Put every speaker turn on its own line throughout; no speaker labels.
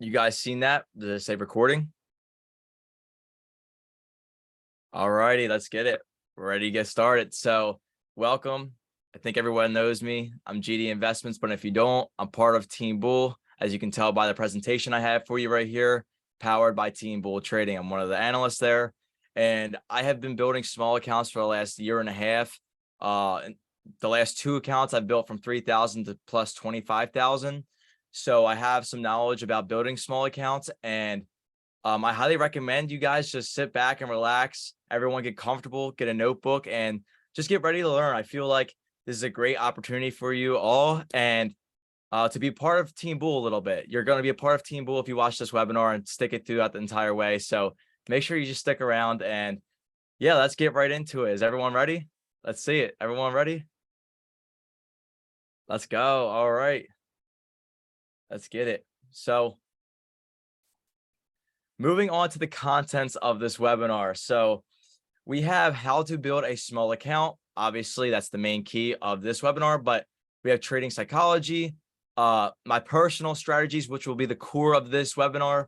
You guys seen that? Did it say recording? All righty, let's get it. We're ready to get started. So welcome. I think everyone knows me. I'm GD Investments, but if you don't, I'm part of Teambull. As you can tell by the presentation I have for you right here, powered by Teambull Trading. I'm one of the analysts there, and I have been building small accounts for the last year and a half. And the last two accounts I've built from 3,000 to plus 25,000. So I have some knowledge about building small accounts, and I highly recommend you guys just sit back and relax. Everyone get comfortable, get a notebook, and just get ready to learn. I feel like this is a great opportunity for you all, and to be part of Teambull a little bit. You're going to be a part of Teambull if you watch this webinar and stick it throughout the entire way. So make sure you just stick around, and yeah, let's get right into it. Is everyone ready? Let's see it. Everyone ready? Let's go. All right. Let's get it. So moving on to the contents of this webinar. So we have how to build a small account. Obviously, that's the main key of this webinar, but we have trading psychology, my personal strategies, which will be the core of this webinar,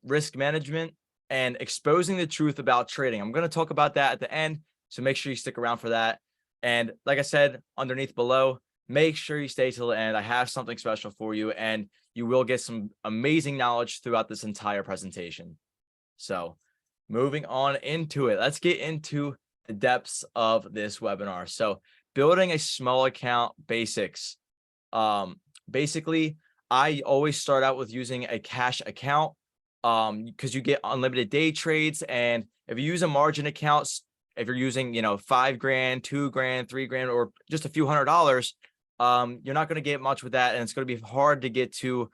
risk management, and exposing the truth about trading. I'm going to talk about that at the end, so make sure you stick around for that. And like I said, underneath below, make sure you stay till the end. I have something special for you, and you will get some amazing knowledge throughout this entire presentation. So moving on into it, let's get into the depths of this webinar. So building a small account basics. Basically, I always start out with using a cash account because you get unlimited day trades. And if you use a margin account, if you're using, $5 grand, $2 grand, $3 grand, or just a few $100s, you're not going to get much with that, and it's going to be hard to get to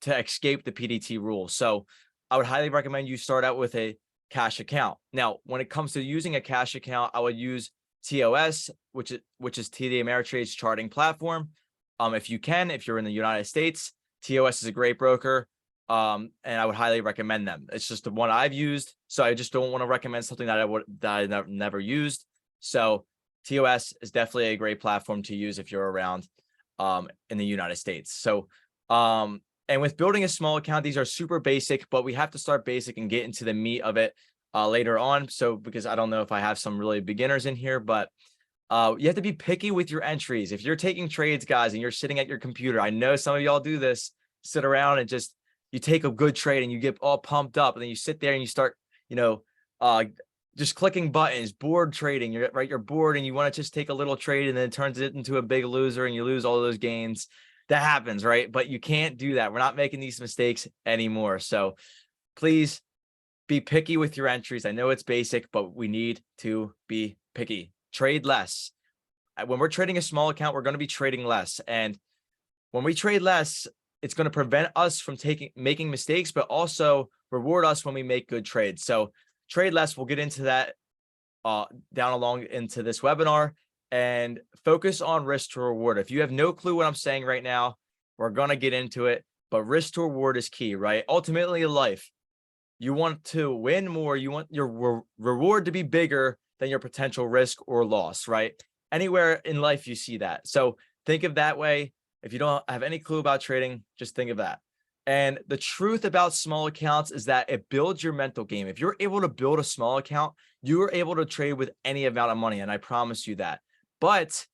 escape the PDT rule. So I would highly recommend you start out with a cash account. Now, when it comes to using a cash account, I would use TOS, which is TD Ameritrade's charting platform. If you're in the United States, TOS is a great broker, and I would highly recommend them. It's just the one I've used, so I just don't want to recommend something that I never used. So TOS is definitely a great platform to use if you're around in the United States. So and with building a small account, these are super basic, but we have to start basic and get into the meat of it later on. So because I don't know if I have some really beginners in here, but you have to be picky with your entries. If you're taking trades, guys, and you're sitting at your computer, I know some of y'all do this, sit around and just, you take a good trade and you get all pumped up, and then you sit there and you start, just clicking buttons, bored trading. You're bored and you want to just take a little trade, and then it turns it into a big loser and you lose all those gains. That happens, right? But you can't do that. We're not making these mistakes anymore. So please be picky with your entries. I know it's basic, but we need to be picky. Trade less. When we're trading a small account, we're going to be trading less. And when we trade less, it's going to prevent us from making mistakes, but also reward us when we make good trades. So trade less. We'll get into that down along into this webinar, and focus on risk to reward. If you have no clue what I'm saying right now, we're going to get into it, but risk to reward is key, right? Ultimately in life, you want to win more. You want your reward to be bigger than your potential risk or loss, right? Anywhere in life you see that. So think of that way. If you don't have any clue about trading, just think of that. And the truth about small accounts is that it builds your mental game. If you're able to build a small account, you are able to trade with any amount of money, and I promise you that. But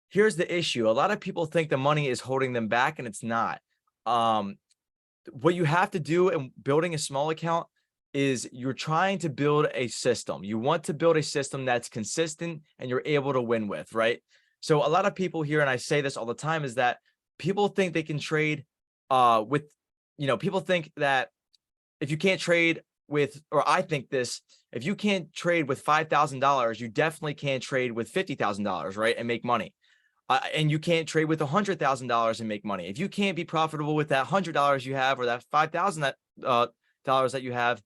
here's the issue. A lot of people think the money is holding them back, and it's not. What you have to do in building a small account is you're trying to build a system. You want to build a system that's consistent and you're able to win with, right? So a lot of people here, and I say this all the time, is that people think they can trade people think that if you can't trade with, or I think this, if you can't trade with $5,000, you definitely can't trade with $50,000, right? And make money. And you can't trade with $100,000 and make money. If you can't be profitable with that $100 you have, or that $5,000 dollars that you have,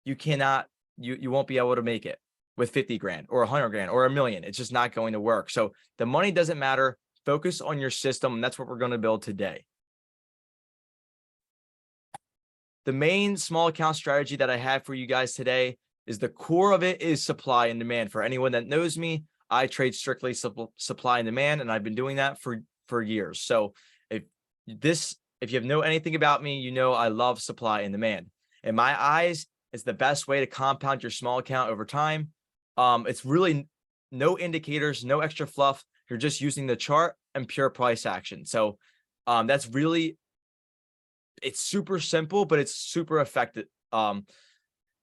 you cannot, you won't be able to make it with 50 grand or 100 grand or $1 million. It's just not going to work. So the money doesn't matter. Focus on your system. And that's what we're going to build today. The main small account strategy that I have for you guys today is, the core of it is supply and demand. For anyone that knows me, I trade strictly supply and demand, and I've been doing that for years. So if this if you know anything about me, you know I love supply and demand. In my eyes, it's the best way to compound your small account over time. It's really no indicators, no extra fluff. You're just using the chart and pure price action. So that's really, it's super simple, but it's super effective.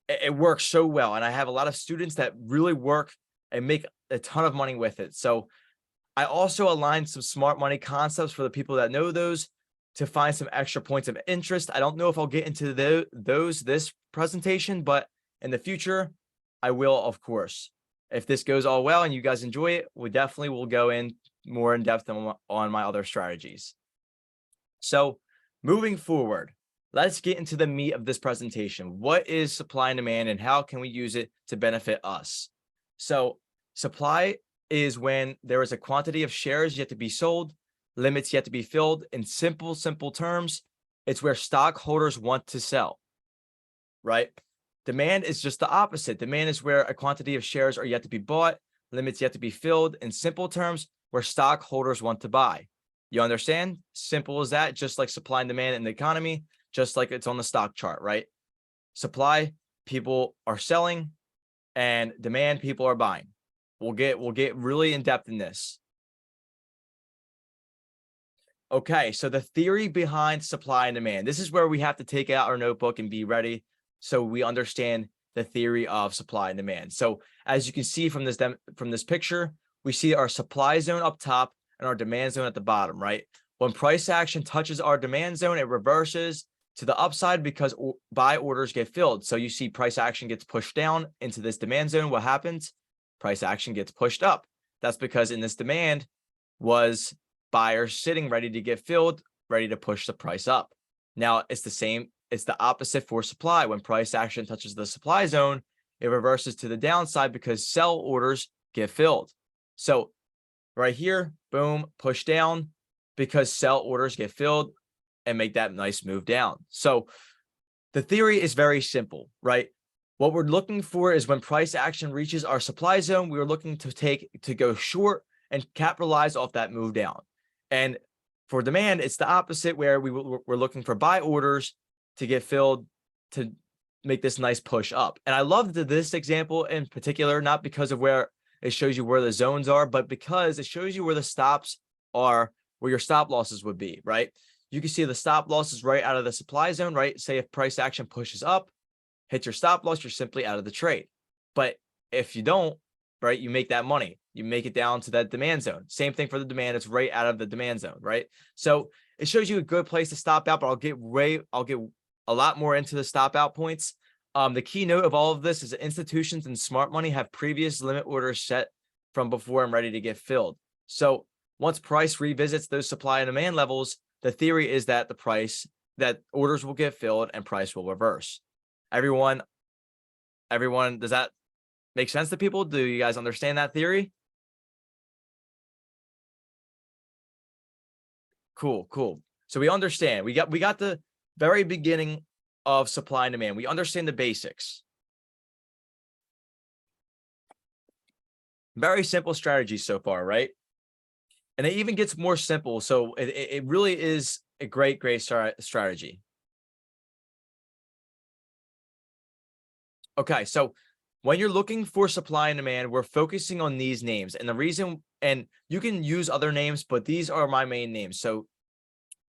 It works so well. And I have a lot of students that really work and make a ton of money with it. So I also aligned some smart money concepts for the people that know those to find some extra points of interest. I don't know if I'll get into those this presentation, but in the future, I will, of course. If this goes all well and you guys enjoy it, we definitely will go in more in depth on my other strategies. So moving forward, let's get into the meat of this presentation. What is supply and demand and how can we use it to benefit us? So supply is when there is a quantity of shares yet to be sold, limits yet to be filled. In simple terms, it's where stockholders want to sell, right? Demand is just the opposite. Demand is where a quantity of shares are yet to be bought, limits yet to be filled. In simple terms, where stockholders want to buy. You understand? Simple as that, just like supply and demand in the economy, just like it's on the stock chart, right? Supply, people are selling, and demand, people are buying. We'll get really in depth in this. Okay, so the theory behind supply and demand. This is where we have to take out our notebook and be ready so we understand the theory of supply and demand. So as you can see from this picture, we see our supply zone up top and our demand zone at the bottom, right? When price action touches our demand zone, it reverses to the upside because buy orders get filled. So you see price action gets pushed down into this demand zone. What happens? Price action gets pushed up. That's because in this demand was buyers sitting ready to get filled, ready to push the price up. Now it's the same. It's the opposite for supply. When price action touches the supply zone, it reverses to the downside because sell orders get filled. So right here, boom, push down because sell orders get filled and make that nice move down. So the theory is very simple, right? What we're looking for is when price action reaches our supply zone, we're looking to go short and capitalize off that move down. And for demand, it's the opposite, where we're looking for buy orders to get filled to make this nice push up. And I love this example in particular, not because of where it shows you where the zones are, but because it shows you where the stops are, where your stop losses would be, right? You can see the stop losses right out of the supply zone, right? Say if price action pushes up, hit your stop loss, you're simply out of the trade. But if you don't, right, you make that money. You make it down to that demand zone. Same thing for the demand. It's right out of the demand zone, right? So it shows you a good place to stop out, but I'll get a lot more into the stop out points. The keynote of all of this is that institutions and smart money have previous limit orders set from before and ready to get filled. So once price revisits those supply and demand levels, the theory is that that orders will get filled and price will reverse. Everyone, does that make sense to people? Do you guys understand that theory? Cool. So we understand. We got the very beginning of supply and demand. We understand the basics. Very simple strategy so far, right? And it even gets more simple. So it really is a great strategy. Okay, so when you're looking for supply and demand, we're focusing on these names. And the reason, and you can use other names, but these are my main names. So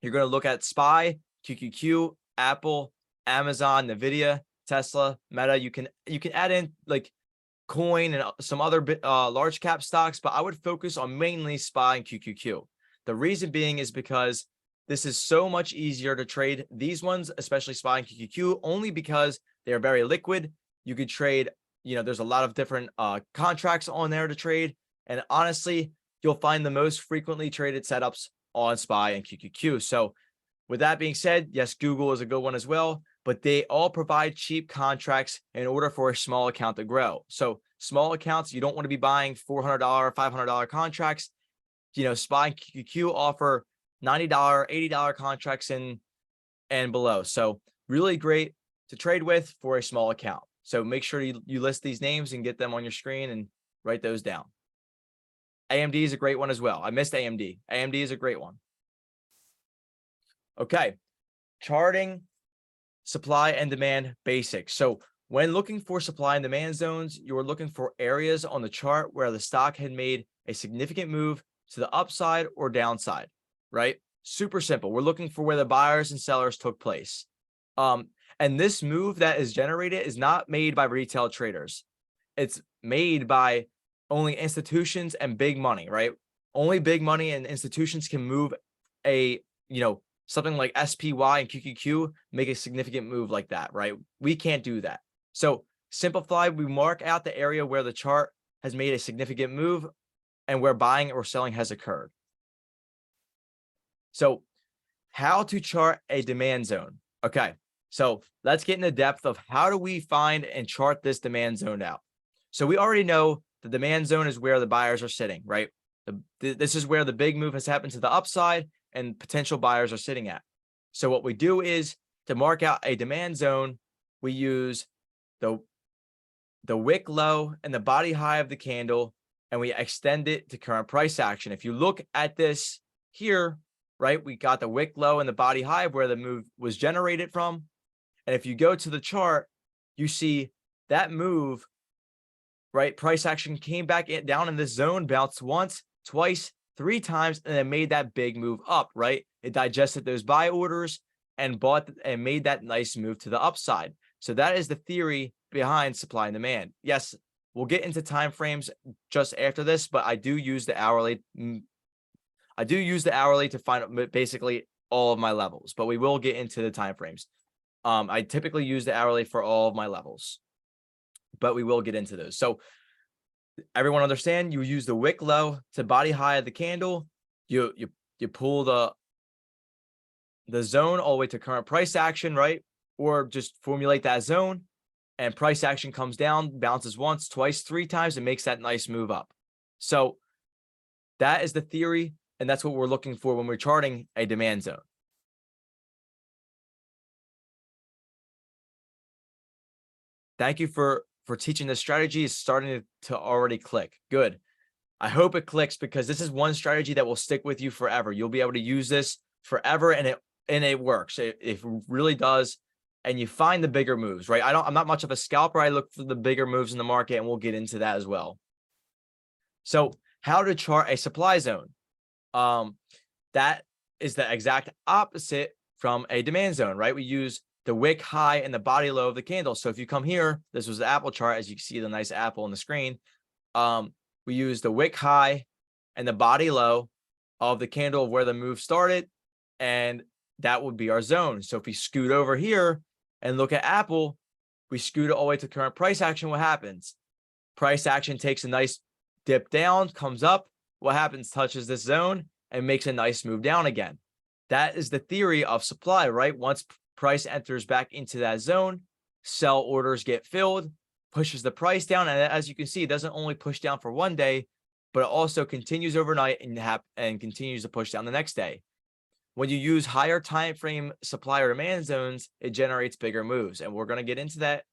you're going to look at SPY, QQQ, Apple, Amazon, Nvidia, Tesla, Meta. You can add in like Coin and some other large cap stocks, but I would focus on mainly SPY and QQQ. The reason being is because this is so much easier to trade these ones, especially SPY and QQQ, only because they are very liquid. You could trade, there's a lot of different contracts on there to trade. And honestly, you'll find the most frequently traded setups on SPY and QQQ. So with that being said, yes, Google is a good one as well, but they all provide cheap contracts in order for a small account to grow. So small accounts, you don't want to be buying $400, $500 contracts. SPY and QQQ offer $90, $80 contracts and below. So really great to trade with for a small account. So make sure you list these names and get them on your screen and write those down. AMD is a great one as well. I missed AMD. AMD is a great one. Okay, charting supply and demand basics. So when looking for supply and demand zones, you're looking for areas on the chart where the stock had made a significant move to the upside or downside, right? Super simple. We're looking for where the buyers and sellers took place. And this move that is generated is not made by retail traders. It's made by only institutions and big money, right? Only big money and institutions can move a, something like SPY and QQQ, make a significant move like that, right? We can't do that. So simplified, we mark out the area where the chart has made a significant move and where buying or selling has occurred. So how to chart a demand zone. Okay, so let's get into depth of how do we find and chart this demand zone out. So we already know the demand zone is where the buyers are sitting, right? This is where the big move has happened to the upside and potential buyers are sitting at. So what we do is to mark out a demand zone, we use the wick low and the body high of the candle, and we extend it to current price action. If you look at this here, right, we got the wick low and the body high of where the move was generated from. And if you go to the chart, you see that move, right? Price action came back down in this zone, bounced once, twice, 3 times, and then made that big move up, right? It digested those buy orders and bought and made that nice move to the upside. So that is the theory behind supply and demand. Yes, we'll get into time frames just after this, but I do use the hourly. I do use the hourly to find basically all of my levels, but we will get into the time frames. I typically use the hourly for all of my levels, but we will get into those. So everyone understand, you use the wick low to body high of the candle. You pull the zone all the way to current price action, right? Or just formulate that zone, and price action comes down, bounces once, twice, 3 times, and makes that nice move up. So that is the theory, and that's what we're looking for when we're charting a demand zone. Thank you for teaching this strategy. It's starting to already click. Good. I hope it clicks, because this is one strategy that will stick with you forever. You'll be able to use this forever, and it works. It really does. And you find the bigger moves, right? I'm not much of a scalper. I look for the bigger moves in the market, and we'll get into that as well. So how to chart a supply zone. That is the exact opposite from a demand zone, right? We use the wick high and the body low of the candle. So if you come here, this was the apple chart, as you can see the nice apple on the screen. We use the wick high and the body low of the candle of where the move started, and that would be our zone. So if we scoot over here and look at apple, we scoot it all the way to current price action. What happens? Price action takes a nice dip down, comes up. What happens? Touches this zone and makes a nice move down again. That is the theory of supply, right? Once price enters back into that zone, sell orders get filled, pushes the price down. And as you can see, it doesn't only push down for one day, but it also continues overnight and continues to push down the next day. When you use higher time frame supply or demand zones, it generates bigger moves. And we're going to get into that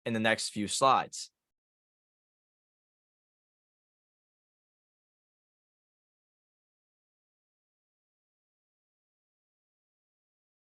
in the next few slides.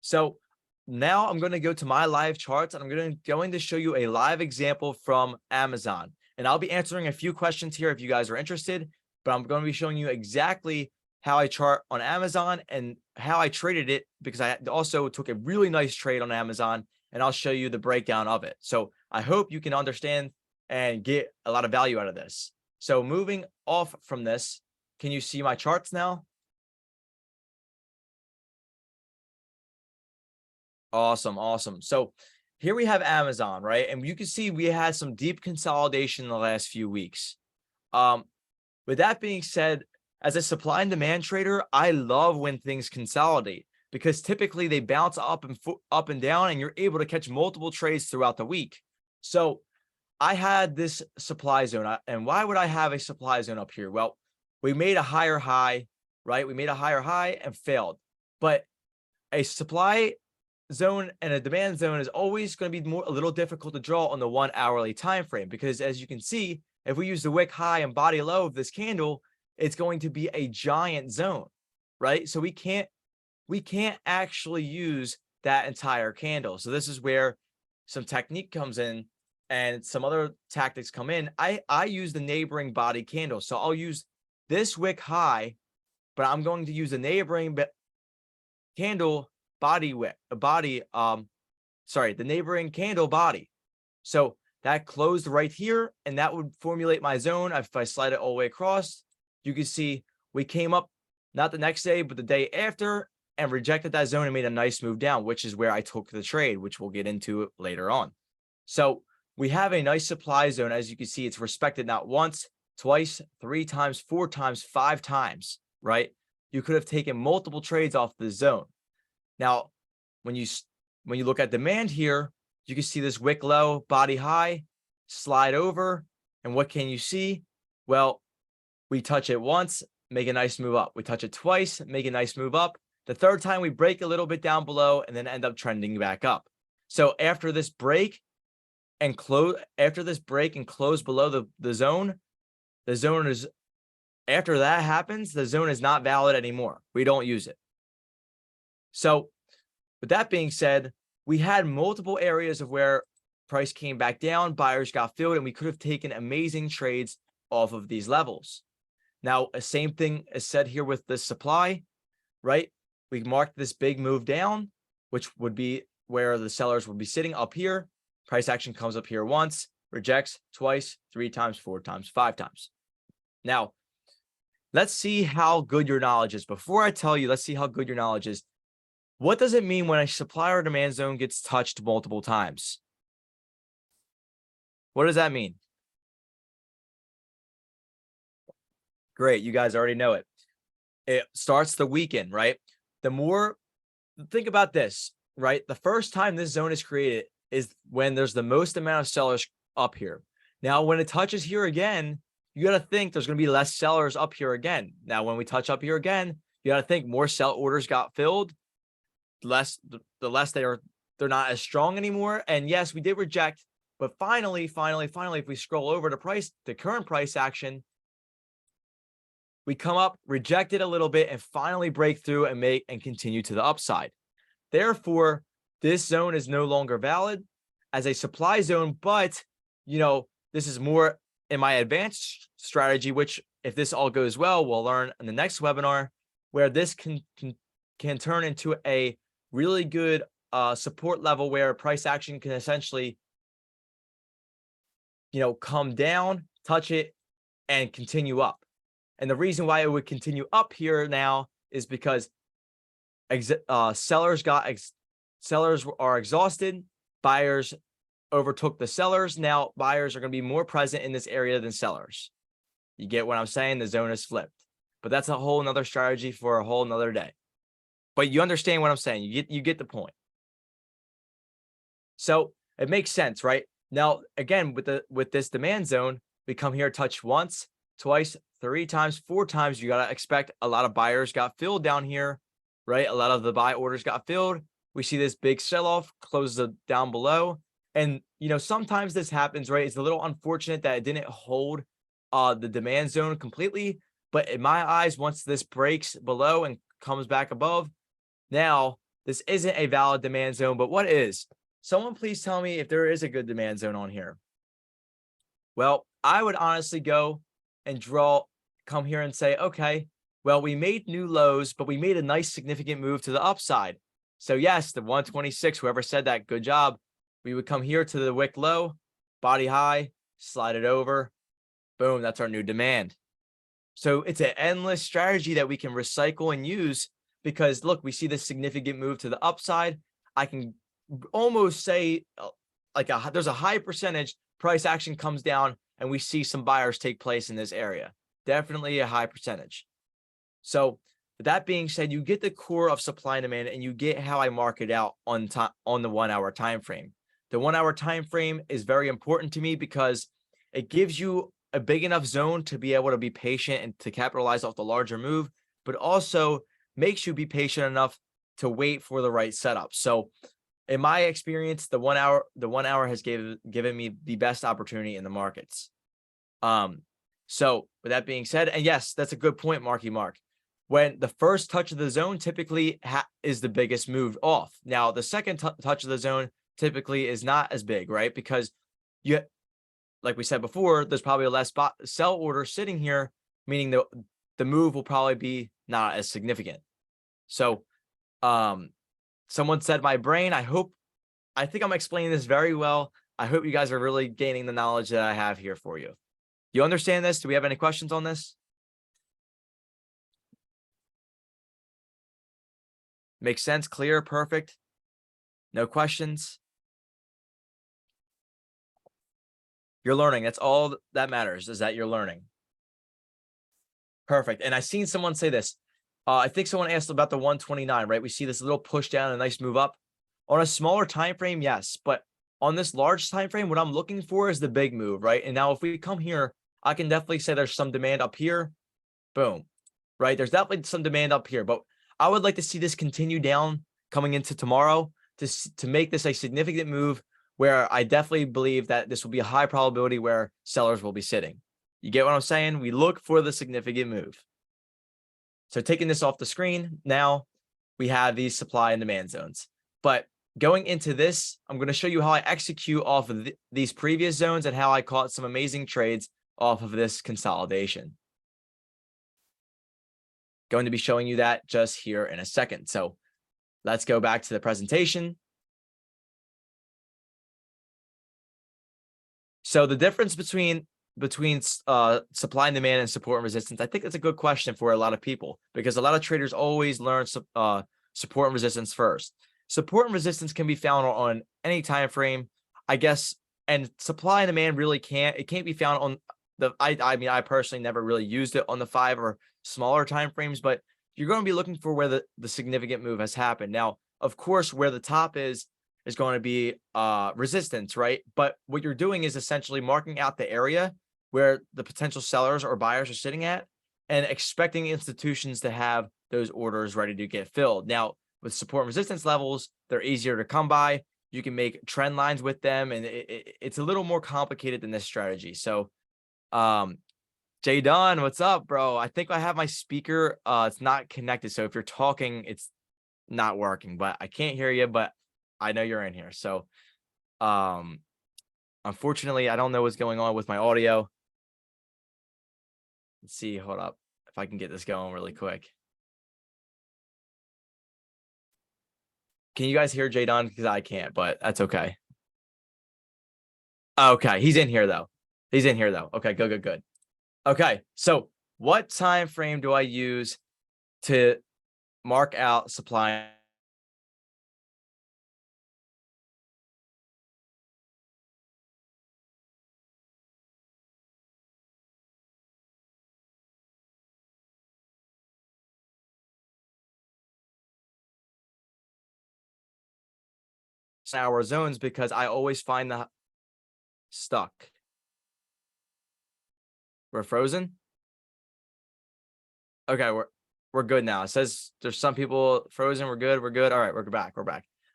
So now I'm going to go to my live charts, and I'm going to show you a live example from Amazon. And I'll be answering a few questions here if you guys are interested, but I'm going to be showing you exactly how I chart on Amazon and how I traded it, because I also took a really nice trade on Amazon, and I'll show you the breakdown of it. So I hope you can understand and get a lot of value out of this. So moving off from this, can you see my charts now? Awesome. So here we have Amazon, right? And you can see we had some deep consolidation in the last few weeks. With that being said, as a supply and demand trader, I love when things consolidate, because typically they bounce up and down, and you're able to catch multiple trades throughout the week. So I had this supply zone. And why would I have a supply zone up here? Well, we made a higher high, right? We made a higher high and failed. But a supply zone and a demand zone is always going to be a little difficult to draw on the 1 hourly time frame, because as you can see, if we use the wick high and body low of this candle, it's going to be a giant zone, right? So we can't we can't actually use that entire candle. So this is where some technique comes in and some other tactics come in. I use the neighboring body candle. So I'll use this wick high, but I'm going to use the neighboring candle body wick, the neighboring candle body. So that closed right here, and that would formulate my zone. If I slide it all the way across, you can see we came up not the next day, but the day after, and rejected that zone and made a nice move down, which is where I took the trade, which we'll get into later on. So we have a nice supply zone. As you can see, it's respected not once, twice, 3 times, 4 times, 5 times, right? You could have taken multiple trades off the zone. Now, when you look at demand here, you can see this wick low, body high, slide over, and what can you see? Well, we touch it once, make a nice move up. We touch it twice, make a nice move up. The third time we break a little bit down below and then end up trending back up. So after this break and close below the zone is, after that happens, the zone is not valid anymore. We don't use it. So with that being said, we had multiple areas of where price came back down, buyers got filled, and we could have taken amazing trades off of these levels. Now, the same thing is said here with the supply, right? We marked this big move down, which would be where the sellers would be sitting up here. Price action comes up here once, rejects twice, 3 times, 4 times, 5 times. Now, let's see how good your knowledge is. Before I tell you, let's see how good your knowledge is. What does it mean when a supply or demand zone gets touched multiple times? What does that mean? Great, you guys already know it. It starts the weekend, right? Think about this, right? The first time this zone is created is when there's the most amount of sellers up here. Now, when it touches here again, you got to think there's going to be less sellers up here again. Now, when we touch up here again, you got to think more sell orders got filled. The less they're not as strong anymore. And yes, we did reject, but finally, if we scroll over the current price action, we come up, reject it a little bit, and finally break through and continue to the upside. Therefore, this zone is no longer valid as a supply zone, but this is more in my advanced strategy, which if this all goes well, we'll learn in the next webinar, where this can turn into a really good support level where price action can essentially, come down, touch it, and continue up. And the reason why it would continue up here now is because sellers are exhausted. Buyers overtook the sellers. Now buyers are going to be more present in this area than sellers. You get what I'm saying? The zone is flipped, but that's a whole nother strategy for a whole nother day. But you understand what I'm saying. You get the point. So it makes sense, right? Now, again, with this demand zone, we come here, touch once, twice, 3 times, 4 times. You got to expect a lot of buyers got filled down here, right? A lot of the buy orders got filled. We see this big sell-off, closes down below. And, sometimes this happens, right? It's a little unfortunate that it didn't hold the demand zone completely. But in my eyes, once this breaks below and comes back above, now this isn't a valid demand zone. But what is? Someone please tell me if there is a good demand zone on here. Well, I would honestly go and come here and say, okay, well, we made new lows, but we made a nice significant move to the upside. So yes, the 126, whoever said that, good job. We would come here to the wick low, body high, slide it over. Boom, that's our new demand. So it's an endless strategy that we can recycle and use because look, we see this significant move to the upside. I can almost say there's a high percentage price action comes down and we see some buyers take place in this area. Definitely a high percentage. So with that being said, you get the core of supply and demand and you get how I mark it out on the 1 hour time frame. The 1 hour time frame is very important to me because it gives you a big enough zone to be able to be patient and to capitalize off the larger move, but also makes you be patient enough to wait for the right setup. So in my experience, the 1 hour has given me the best opportunity in the markets. So with that being said, and yes, that's a good point, Marky Mark. when the first touch of the zone typically is the biggest move off. Now, the second touch of the zone typically is not as big, right? Because you, like we said before, there's probably a less sell order sitting here, meaning the move will probably be not as significant. So, someone said my brain. I think I'm explaining this very well. I hope you guys are really gaining the knowledge that I have here for you. You understand this? Do we have any questions on this? Makes sense, clear, perfect. No questions. You're learning. That's all that matters, is that you're learning. Perfect. And I seen someone say this. I think someone asked about the 129, right? We see this little push down, a nice move up. On a smaller time frame, yes, but on this large time frame, what I'm looking for is the big move, right? And now if we come here, I can definitely say there's some demand up here. Boom, right? There's definitely some demand up here, but I would like to see this continue down coming into tomorrow to make this a significant move where I definitely believe that this will be a high probability where sellers will be sitting. You get what I'm saying? We look for the significant move. So taking this off the screen, now we have these supply and demand zones. But going into this, I'm going to show you how I execute off of these previous zones and how I caught some amazing trades off of this consolidation. Going to be showing you that just here in a second. So let's go back to the presentation. So the difference between supply and demand and support and resistance, I think that's a good question for a lot of people, because a lot of traders always learn support and resistance first. Support and resistance can be found on any time frame, I guess, and supply and demand really can't be found on the I mean, I personally never really used it on the 5 or smaller time frames, but you're going to be looking for where the significant move has happened. Now, of course, where the top is going to be resistance, right? But what you're doing is essentially marking out the area where the potential sellers or buyers are sitting at and expecting institutions to have those orders ready to get filled. Now, with support and resistance levels, they're easier to come by. You can make trend lines with them, and it's a little more complicated than this strategy. So, Jay Dunn, what's up, bro? I think I have my speaker. It's not connected. So if you're talking, it's not working, but I can't hear you, but I know you're in here. So, unfortunately, I don't know what's going on with my audio. Let's see. Hold up. If I can get this going really quick. Can you guys hear Jay Dunn? Because I can't, but that's okay. Okay. He's in here though. Okay, good. Okay. So what time frame do I use to mark out supply? Hour zones, because I always find the stuck. We're frozen. Okay, we're good now. It says there's some people frozen. We're good. All right, we're back.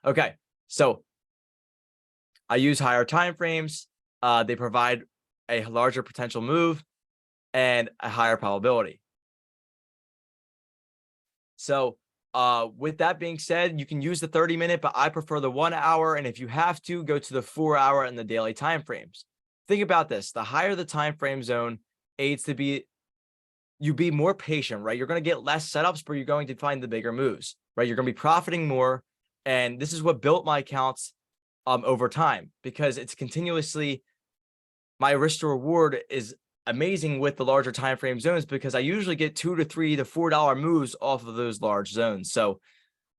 Okay, so I use higher time frames. They provide a larger potential move and a higher probability. So with that being said, you can use the 30-minute, but I prefer the 1 hour. And if you have to, go to the 4 hour and the daily time frames. Think about this. The higher the time frame zone aids to be, you be more patient, right? You're going to get less setups, but you're going to find the bigger moves, right? You're going to be profiting more. And this is what built my accounts over time, because it's continuously, my risk to reward is amazing with the larger time frame zones, because I usually get $2 to $3 to $4 moves off of those large zones. So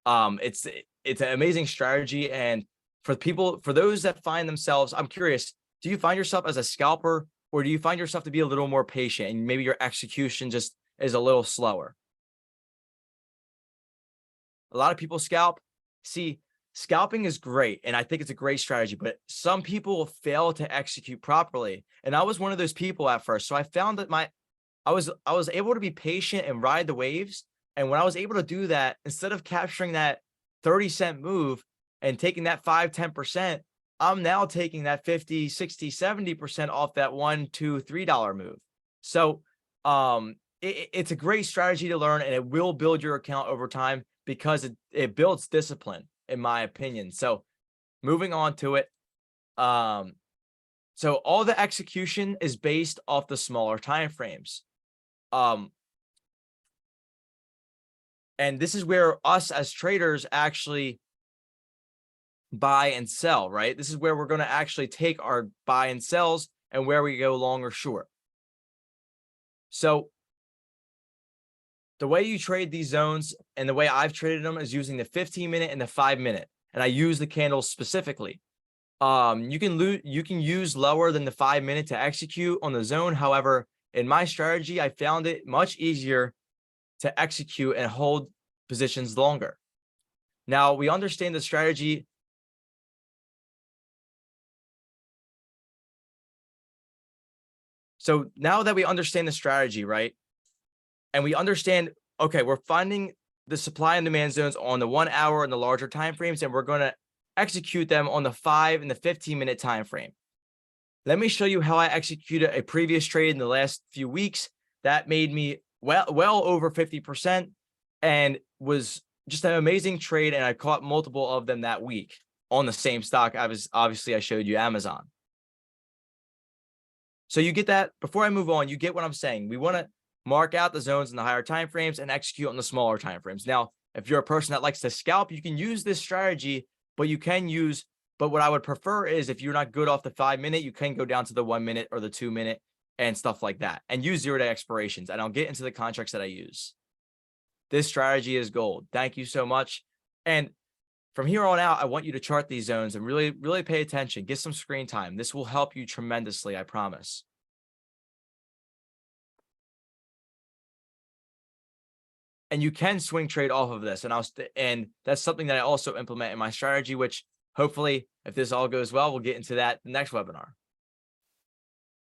it's an amazing strategy. And for those that find themselves, I'm curious, do you find yourself as a scalper, or do you find yourself to be a little more patient and maybe your execution just is a little slower? A lot of people scalp. See, scalping is great, and I think it's a great strategy, but some people will fail to execute properly. And I was one of those people at first. So I found that I was able to be patient and ride the waves. And when I was able to do that, instead of capturing that 30-cent move and taking that 5-10%, I'm now taking that 50, 60, 70% off that $1, $2, $3 move. So it's a great strategy to learn, and it will build your account over time because it builds discipline, in my opinion. So moving on to it. So all the execution is based off the smaller time frames. And this is where us as traders actually buy and sell, right? This is where we're going to actually take our buy and sells and where we go long or short. So the way you trade these zones and the way I've traded them is using the 15-minute and the 5-minute. And I use the candles specifically. You can use lower than the 5-minute to execute on the zone. However, in my strategy, I found it much easier to execute and hold positions longer. Now we understand the strategy. So now that we understand the strategy, right? And we understand, okay, we're finding the supply and demand zones on the 1 hour and the larger time frames, and we're going to execute them on the 5 and the 15-minute time frame. Let me show you how I executed a previous trade in the last few weeks that made me well over 50% and was just an amazing trade. And I caught multiple of them that week on the same stock. Obviously I showed you Amazon. So you get that. Before I move on, you get what I'm saying. We want to mark out the zones in the higher time frames and execute on the smaller time frames. Now, if you're a person that likes to scalp, you can use this strategy, but what I would prefer is if you're not good off the 5-minute, you can go down to the 1-minute or the 2-minute and stuff like that, and use 0-day expirations. And I'll get into the contracts that I use. This strategy is gold. Thank you so much. And from here on out, I want you to chart these zones and really, really pay attention. Get some screen time. This will help you tremendously, I promise. And you can swing trade off of this. And that's something that I also implement in my strategy, which hopefully, if this all goes well, we'll get into that in the next webinar.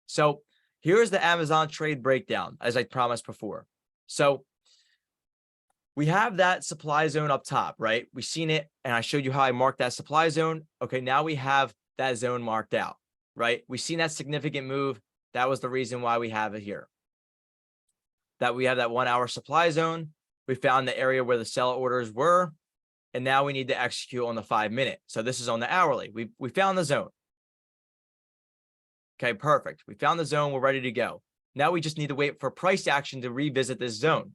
So here's the Amazon trade breakdown, as I promised before. So we have that supply zone up top, right? We've seen it, and I showed you how I marked that supply zone. Okay, now we have that zone marked out, right? We've seen that significant move. That was the reason why we have it here. That we have that 1 hour supply zone. We found the area where the sell orders were, and now we need to execute on the 5-minute. So this is on the hourly. We found the zone. Okay, perfect. We found the zone. We're ready to go. Now we just need to wait for price action to revisit this zone.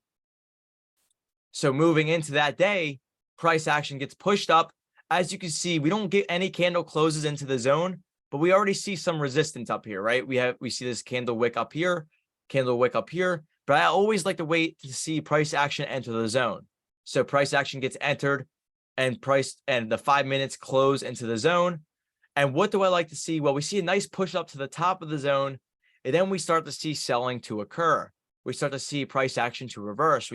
So moving into that day, price action gets pushed up. As you can see, we don't get any candle closes into the zone, but we already see some resistance up here, right? We see this candle wick up here, candle wick up here, but I always like to wait to see price action enter the zone. So price action gets entered and the 5 minutes close into the zone. And what do I like to see? Well, we see a nice push up to the top of the zone, and then we start to see selling to occur. We start to see price action to reverse.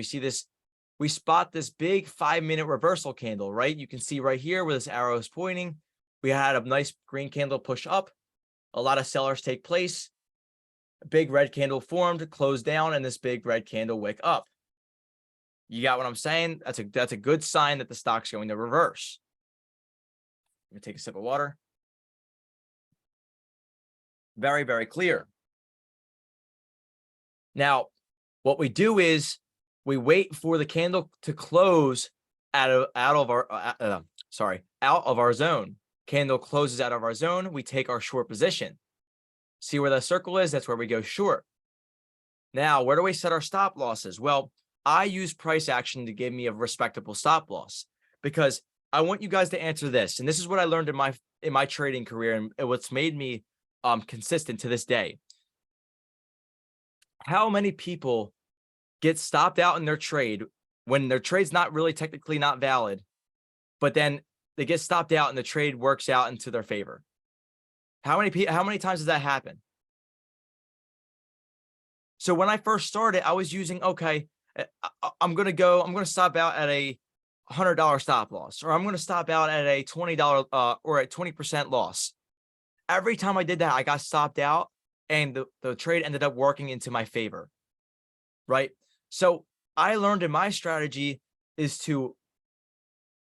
We spot this big 5-minute reversal candle, right? You can see right here where this arrow is pointing. We had a nice green candle push up. A lot of sellers take place. A big red candle formed, closed down, and this big red candle wick up. You got what I'm saying? That's a good sign that the stock's going to reverse. Let me take a sip of water. Very, very clear. Now, what we do is we wait for the candle to close out of our zone. Candle closes out of our zone. We take our short position. See where the circle is? That's where we go short. Now, where do we set our stop losses? Well, I use price action to give me a respectable stop loss because I want you guys to answer this. And this is what I learned in my trading career and what's made me consistent to this day. How many people get stopped out in their trade when their trade's not really technically not valid, but then they get stopped out and the trade works out into their favor? How many times does that happen? So when I first started, I was using, okay, I'm going to stop out at a $100 stop loss, or I'm going to stop out at a $20 or a 20% loss. Every time I did that, I got stopped out and the trade ended up working into my favor, right? So I learned in my strategy is to,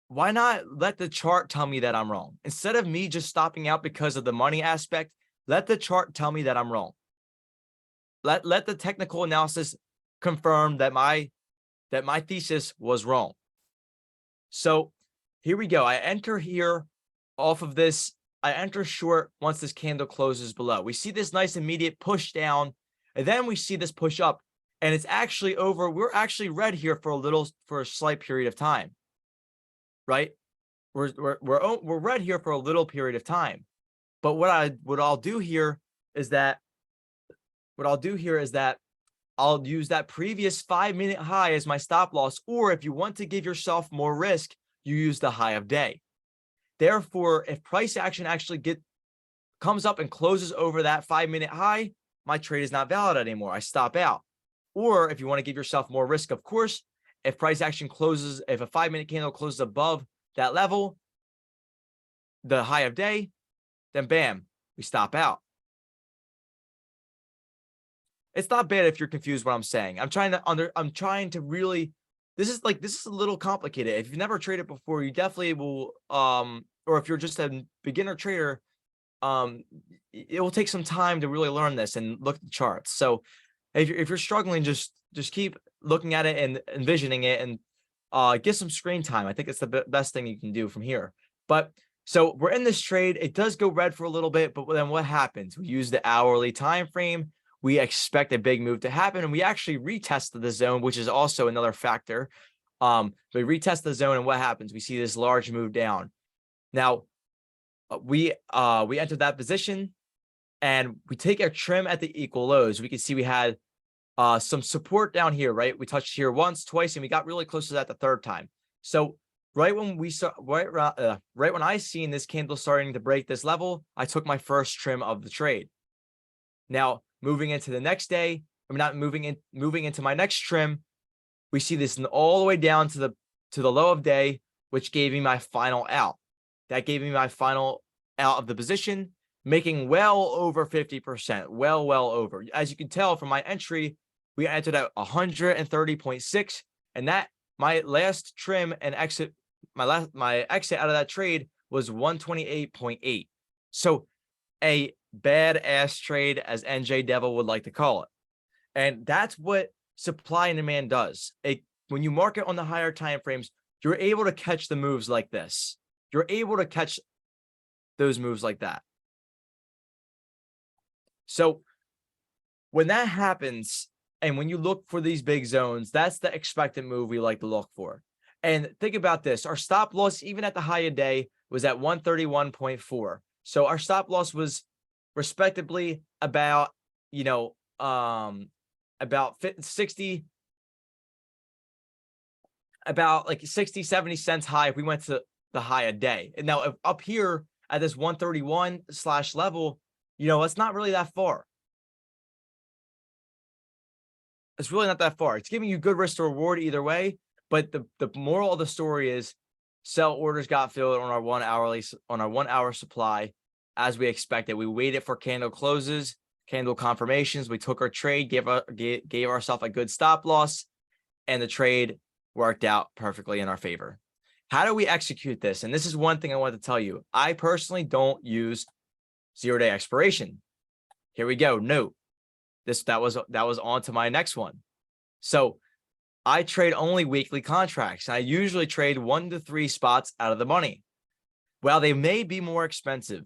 why not let the chart tell me that I'm wrong? Instead of me just stopping out because of the money aspect, let the chart tell me that I'm wrong. Let the technical analysis confirmed that my thesis was wrong. So here we go. I enter here off of this. I enter short once this candle closes below. We see this nice immediate push down, and then we see this push up, and it's actually over. We're actually red here for a slight period of time, right? We're red here for a little period of time. But what I'll do here is that I'll use that previous 5-minute high as my stop loss, or if you want to give yourself more risk, you use the high of day. Therefore, if price action actually comes up and closes over that 5-minute high, my trade is not valid anymore. I stop out. Or if you want to give yourself more risk, of course, if price action closes, if a 5-minute candle closes above that level, the high of day, then bam, we stop out. It's not bad if you're confused what I'm saying. I'm trying to really, this is a little complicated. If you've never traded before, you definitely will, or if you're just a beginner trader, it will take some time to really learn this and look at the charts. So if you're struggling, just keep looking at it and envisioning it, and get some screen time. I think it's the best thing you can do from here. But so we're in this trade. It does go red for a little bit, but then what happens? We use the hourly time frame. We expect a big move to happen, and we actually retest the zone, which is also another factor. We retest the zone, and what happens? We see this large move down. Now, we entered that position, and we take a trim at the equal lows. We can see we had some support down here, right? We touched here once, twice, and we got really close to that the third time. So right when I seen this candle starting to break this level, I took my first trim of the trade. Now, moving into the next day, moving into my next trim, we see this all the way down to the low of day, which gave me my final out. That gave me my final out of the position, making well over 50%, well over. As you can tell from my entry, we entered at 130.6, and that my last trim and exit, my exit out of that trade was 128.8. So a badass trade, as NJ Devil would like to call it. And that's what supply and demand does. When you market on the higher time frames, you're able to catch the moves like this. You're able to catch those moves like that. So when that happens, and when you look for these big zones, that's the expected move we like to look for. And think about this. Our stop loss, even at the high of day, was at 131.4. So our stop loss was respectively about, about 60, about like 60, 70 cents high if we went to the high a day. And now up here at this 131 / level, it's not really that far. It's really not that far. It's giving you good risk to reward either way. But the moral of the story is sell orders got filled on our 1 hour supply as we expected. We waited for candle closes, candle confirmations. We took our trade, gave ourselves a good stop loss, and the trade worked out perfectly in our favor. How do we execute this? And this is one thing I want to tell you. I personally don't use 0-day expiration. Here we go. Note that was on to my next one. So I trade only weekly contracts. I usually trade 1 to 3 spots out of the money. While they may be more expensive,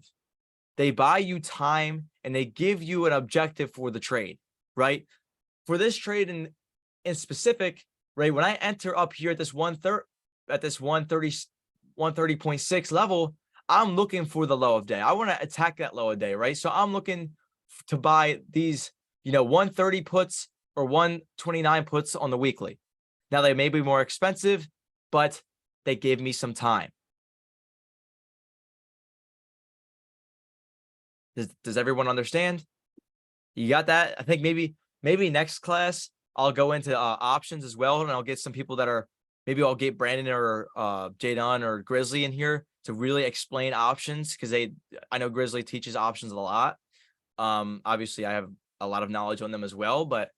they buy you time and they give you an objective for the trade, right? For this trade in specific, right? When I enter up here at this 130.6 level, I'm looking for the low of day. I want to attack that low of day, right? So I'm looking to buy these, 130 puts or 129 puts on the weekly. Now they may be more expensive, but they gave me some time. Does everyone understand? You got that? I think maybe next class I'll go into options as well, and I'll get some people that are, maybe I'll get Brandon or Jadon or Grizzly in here to really explain options, because I know Grizzly teaches options a lot. Obviously I have a lot of knowledge on them as well, but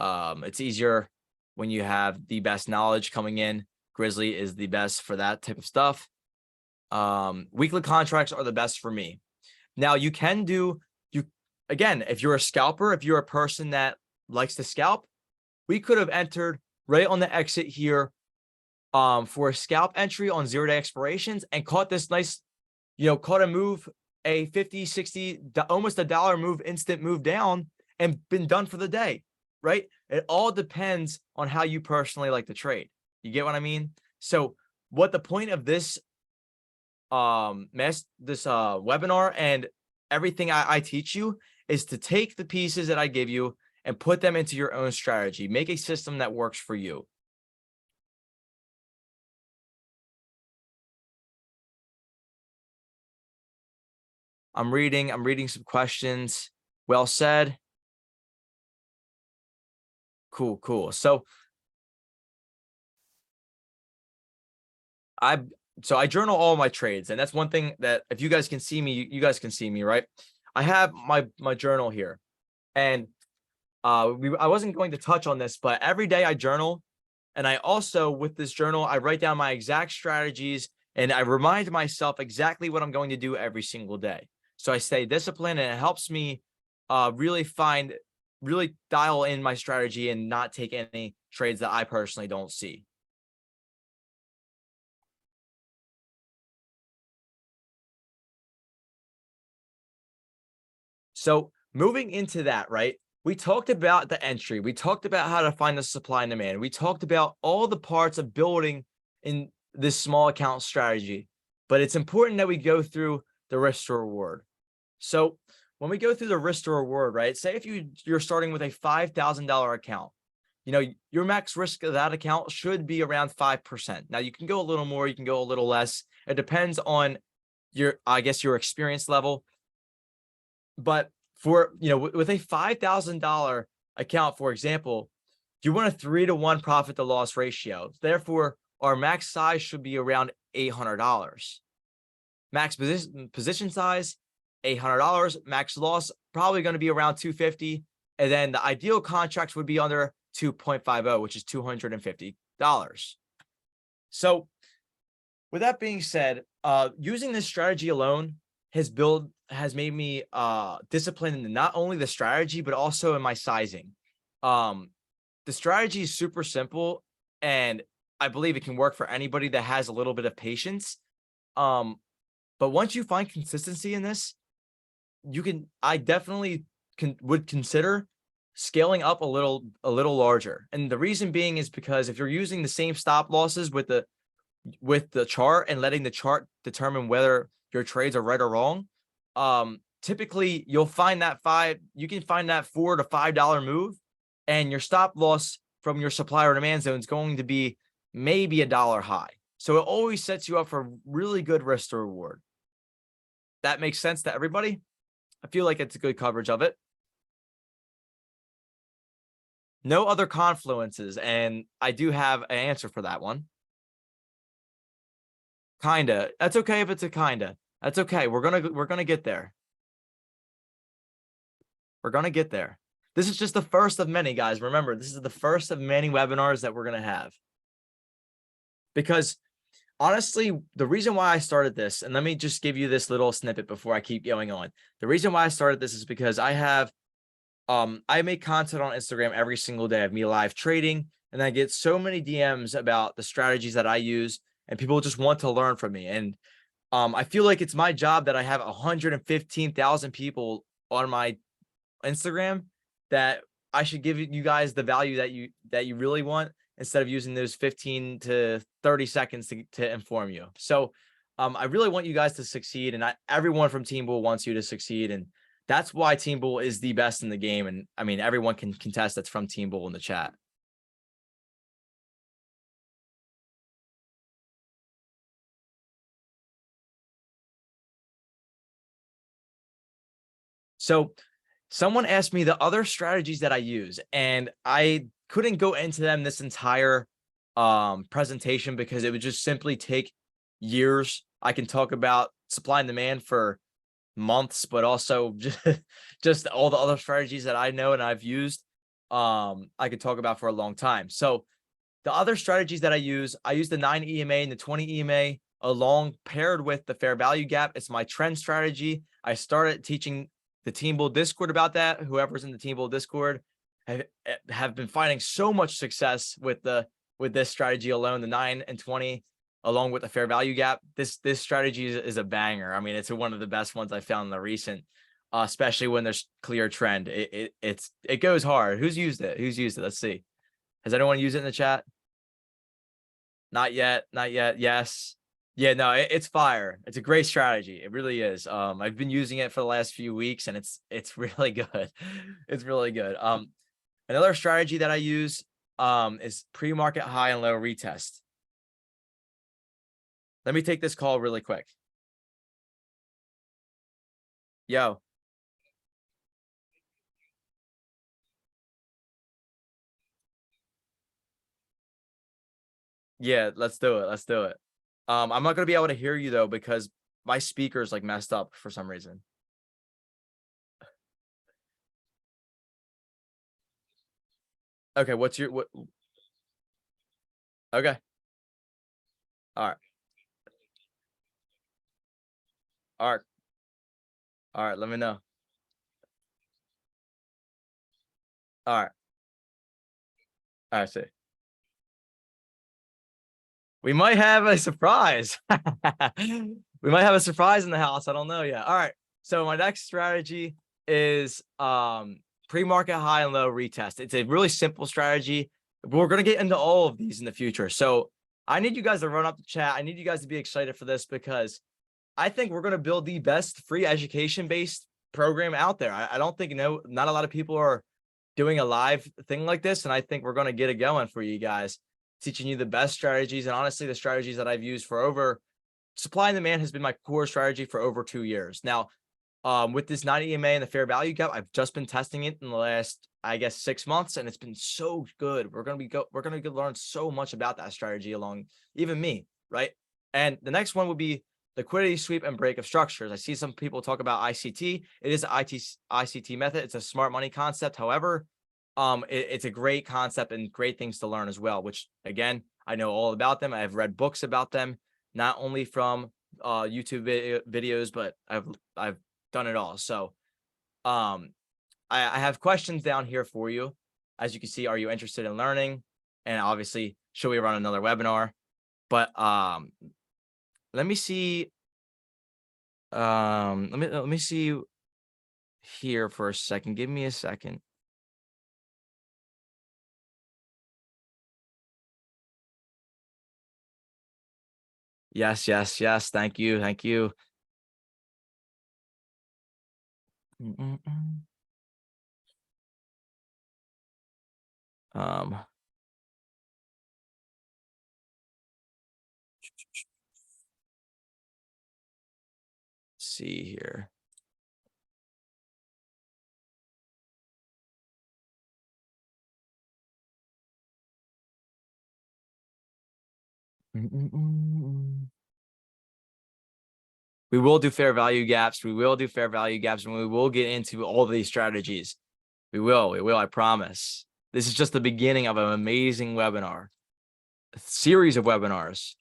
it's easier when you have the best knowledge coming in. Grizzly is the best for that type of stuff. Weekly contracts are the best for me. Now you can again, if you're a scalper, if you're a person that likes to scalp, we could have entered right on the exit here for a scalp entry on 0-day expirations and caught this nice, caught a move, a 50, 60, almost $1 move, instant move down, and been done for the day, right? It all depends on how you personally like to trade. You get what I mean? So what the point of this webinar and everything I teach you is to take the pieces that I give you and put them into your own strategy. Make a system that works for you. I'm reading some questions. Well said. Cool. So I journal all my trades, and that's one thing that if you guys can see me, you guys can see me, right? I have my journal here, and I wasn't going to touch on this, but every day I journal, and I also, with this journal, I write down my exact strategies, and I remind myself exactly what I'm going to do every single day. So I stay disciplined, and it helps me really dial in my strategy and not take any trades that I personally don't see. So moving into that, right? We talked about the entry. We talked about how to find the supply and demand. We talked about all the parts of building in this small account strategy, but it's important that we go through the risk to reward. So when we go through the risk to reward, right? Say if you're starting with a $5,000 account, your max risk of that account should be around 5%. Now you can go a little more, you can go a little less. It depends on your experience level. But for, with a $5,000 account, for example, you want a 3-to-1 profit to loss ratio. Therefore, our max size should be around $800. Max position size, $800. Max loss, probably going to be around $250. And then the ideal contracts would be under 2.50, which is $250. So with that being said, using this strategy alone has made me disciplined in not only the strategy, but also in my sizing. The strategy is super simple, and I believe it can work for anybody that has a little bit of patience. But once you find consistency in this, I definitely would consider scaling up a little larger. And the reason being is because if you're using the same stop losses with the chart and letting the chart determine whether your trades are right or wrong, typically you'll find that you can find that $4 to $5 move, and your stop loss from your supply or demand zone is going to be maybe $1 high. So it always sets you up for really good risk to reward. That makes sense to everybody? I feel like it's a good coverage of it. No other confluences, and I do have an answer for that one. Kinda. That's okay if it's a kinda. That's okay. We're gonna get there. We're gonna get there. This is just the first of many, guys. Remember, this is the first of many webinars that we're gonna have. Because honestly, the reason why I started this, and let me just give you this little snippet before I keep going on. The reason why I started this is because I make content on Instagram every single day of me live trading, and I get so many DMs about the strategies that I use, and people just want to learn from me. And I feel like it's my job that I have 115,000 people on my Instagram that I should give you guys the value that you really want, instead of using those 15 to 30 seconds to inform you. So I really want you guys to succeed, and everyone from Teambull wants you to succeed. And that's why Teambull is the best in the game. And I mean, everyone can contest that's from Teambull in the chat. So someone asked me the other strategies that I use, and I couldn't go into them this entire presentation because it would just simply take years. I can talk about supply and demand for months, but also just all the other strategies that I know and I've used. I could talk about for a long time. So the other strategies that I use the 9 EMA and the 20 EMA paired with the fair value gap. It's my trend strategy. I started teaching the Teambull Discord about that. Whoever's in the Teambull Discord, have been finding so much success with this strategy alone, the 9 and 20, along with the fair value gap. This strategy is a banger. I mean, it's one of the best ones I found in the recent, especially when there's clear trend. It goes hard. Who's used it? Let's see. Has anyone used it in the chat? Not yet. Yes. Yeah, no, it's fire. It's a great strategy. It really is. I've been using it for the last few weeks, and it's really good. It's really good. Another strategy that I use is pre-market high and low retest. Let me take this call really quick. Yo. Yeah, let's do it. I'm not gonna be able to hear you though because my speaker's like messed up for some reason. Okay, what's your what? Okay, all right, all right, all right. Let me know. All right, all right. See, we might have a surprise. We might have a surprise in the house. I don't know yet. All right. So my next strategy is pre-market high and low retest. It's a really simple strategy. We're gonna get into all of these in the future. So I need you guys to run up the chat. I need you guys to be excited for this because I think we're gonna build the best free education-based program out there. I don't think not a lot of people are doing a live thing like this, and I think we're gonna get it going for you guys, teaching you the best strategies. And honestly, the strategies that I've used for over supply and demand has been my core strategy for over 2 years. Now, with this 90 EMA and the fair value gap, I've just been testing it in the last, I guess, 6 months, and it's been so good. We're gonna learn so much about that strategy along even me, right? And the next one would be liquidity sweep and break of structures. I see some people talk about ICT. It is an ICT method. It's a smart money concept. However, it's a great concept and great things to learn as well, which again, I know all about them. I've read books about them, not only from YouTube videos, but I've done it all. So I have questions down here for you. As you can see, are you interested in learning? And obviously, should we run another webinar? But let me see. Let me see here for a second. Give me a second. Yes. Thank you. Um, see here. We will do fair value gaps. And we will get into all of these strategies. We will, I promise. This is just the beginning of an amazing webinar, a series of webinars.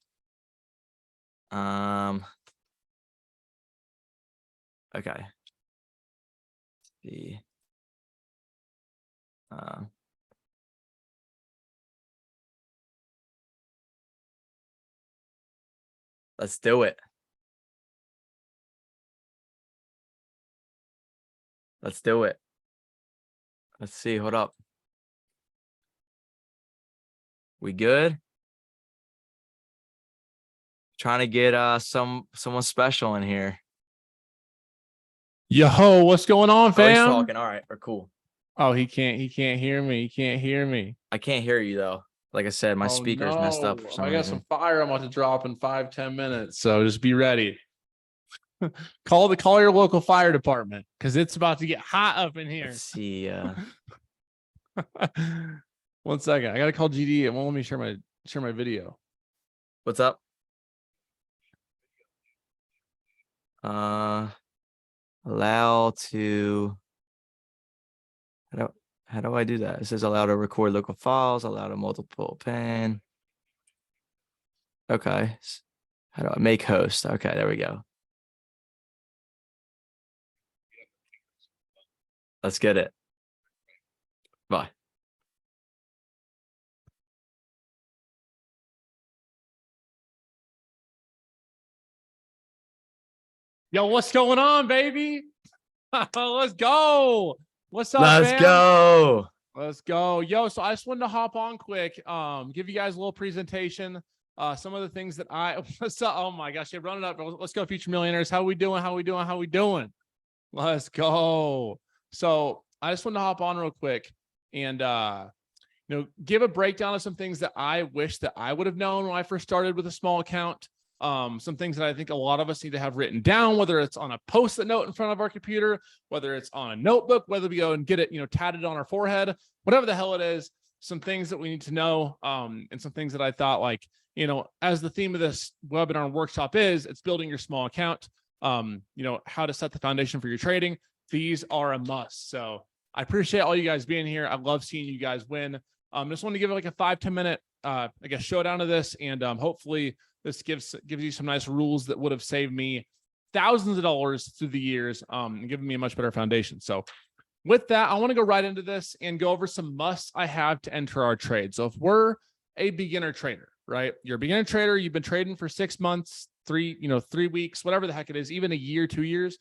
Okay. Let's do it. Let's see. Hold up. We good? Trying to get someone special in here.
Yo, what's going on, fam?
Oh, he's talking. All right, or cool.
Oh, he can't hear me. He can't hear me.
I can't hear you though. Like I said, my speaker's messed up for some reason.
I got some fire I'm about to drop in 5-10 minutes, so just be ready. Call your local fire department because it's about to get hot up in here.
Let's see.
1 second. I gotta call GD. It won't let me share my video.
What's up? Allow to. How do I do that? It says allow to record local files, allow to multiple pan. Okay. How do I make host? Okay, there we go. Let's get it. Bye.
Yo, what's going on, baby? Let's go. What's up,
Let's
fam?
go.
Let's go. Yo, so I just wanted to hop on quick, give you guys a little presentation. Some of the things that what's up? Oh my gosh, yeah, run it up. Let's go, future millionaires. How we doing? How we doing? How we doing? Let's go. So I just wanted to hop on real quick and give a breakdown of some things that I wish that I would have known when I first started with a small account. Some things that I think a lot of us need to have written down, whether it's on a post-it note in front of our computer, whether it's on a notebook, whether we go and get it, tatted on our forehead, whatever the hell it is, some things that we need to know. And some things that I thought, like, as the theme of this webinar and workshop is, it's building your small account, how to set the foundation for your trading. These are a must. So I appreciate all you guys being here. I love seeing you guys win. Just want to give it like a 5-10 minute, showdown of this. And hopefully this gives you some nice rules that would have saved me thousands of dollars through the years, and given me a much better foundation. So with that, I want to go right into this and go over some musts I have to enter our trade. So if we're a beginner trader, right? You're a beginner trader, you've been trading for 6 months, 3 weeks, whatever the heck it is, even a year, 2 years,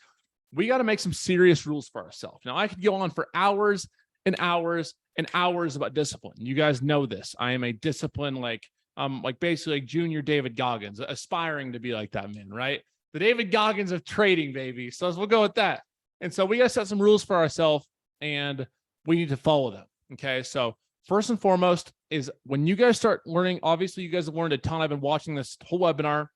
we got to make some serious rules for ourselves. Now, I could go on for hours and hours and hours about discipline. You guys know this. I am a discipline, like basically like junior David Goggins, aspiring to be like that man, right? The David Goggins of trading, baby. So we'll go with that. And so we got to set some rules for ourselves and we need to follow them. Okay. So first and foremost is when you guys start learning, obviously you guys have learned a ton. I've been watching this whole webinar,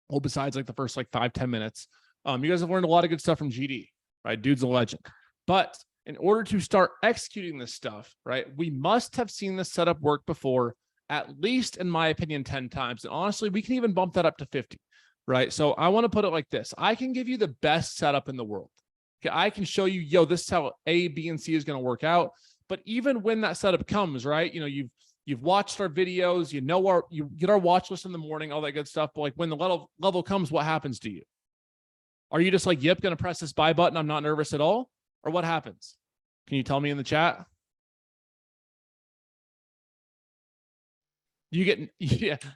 well, besides like the first 5-10 minutes. You guys have learned a lot of good stuff from GD, right? Dude's a legend. But in order to start executing this stuff, right, we must have seen this setup work before, at least in my opinion, 10 times. And honestly, we can even bump that up to 50, right? So I want to put it like this. I can give you the best setup in the world. Okay, I can show you, yo, this is how A, B, and C is going to work out. But even when that setup comes, right, you've watched our videos, you get our watch list in the morning, all that good stuff. But like when the level comes, what happens to you? Are you just like, yep, going to press this buy button, I'm not nervous at all? Or what happens? Can you tell me in the chat? You get,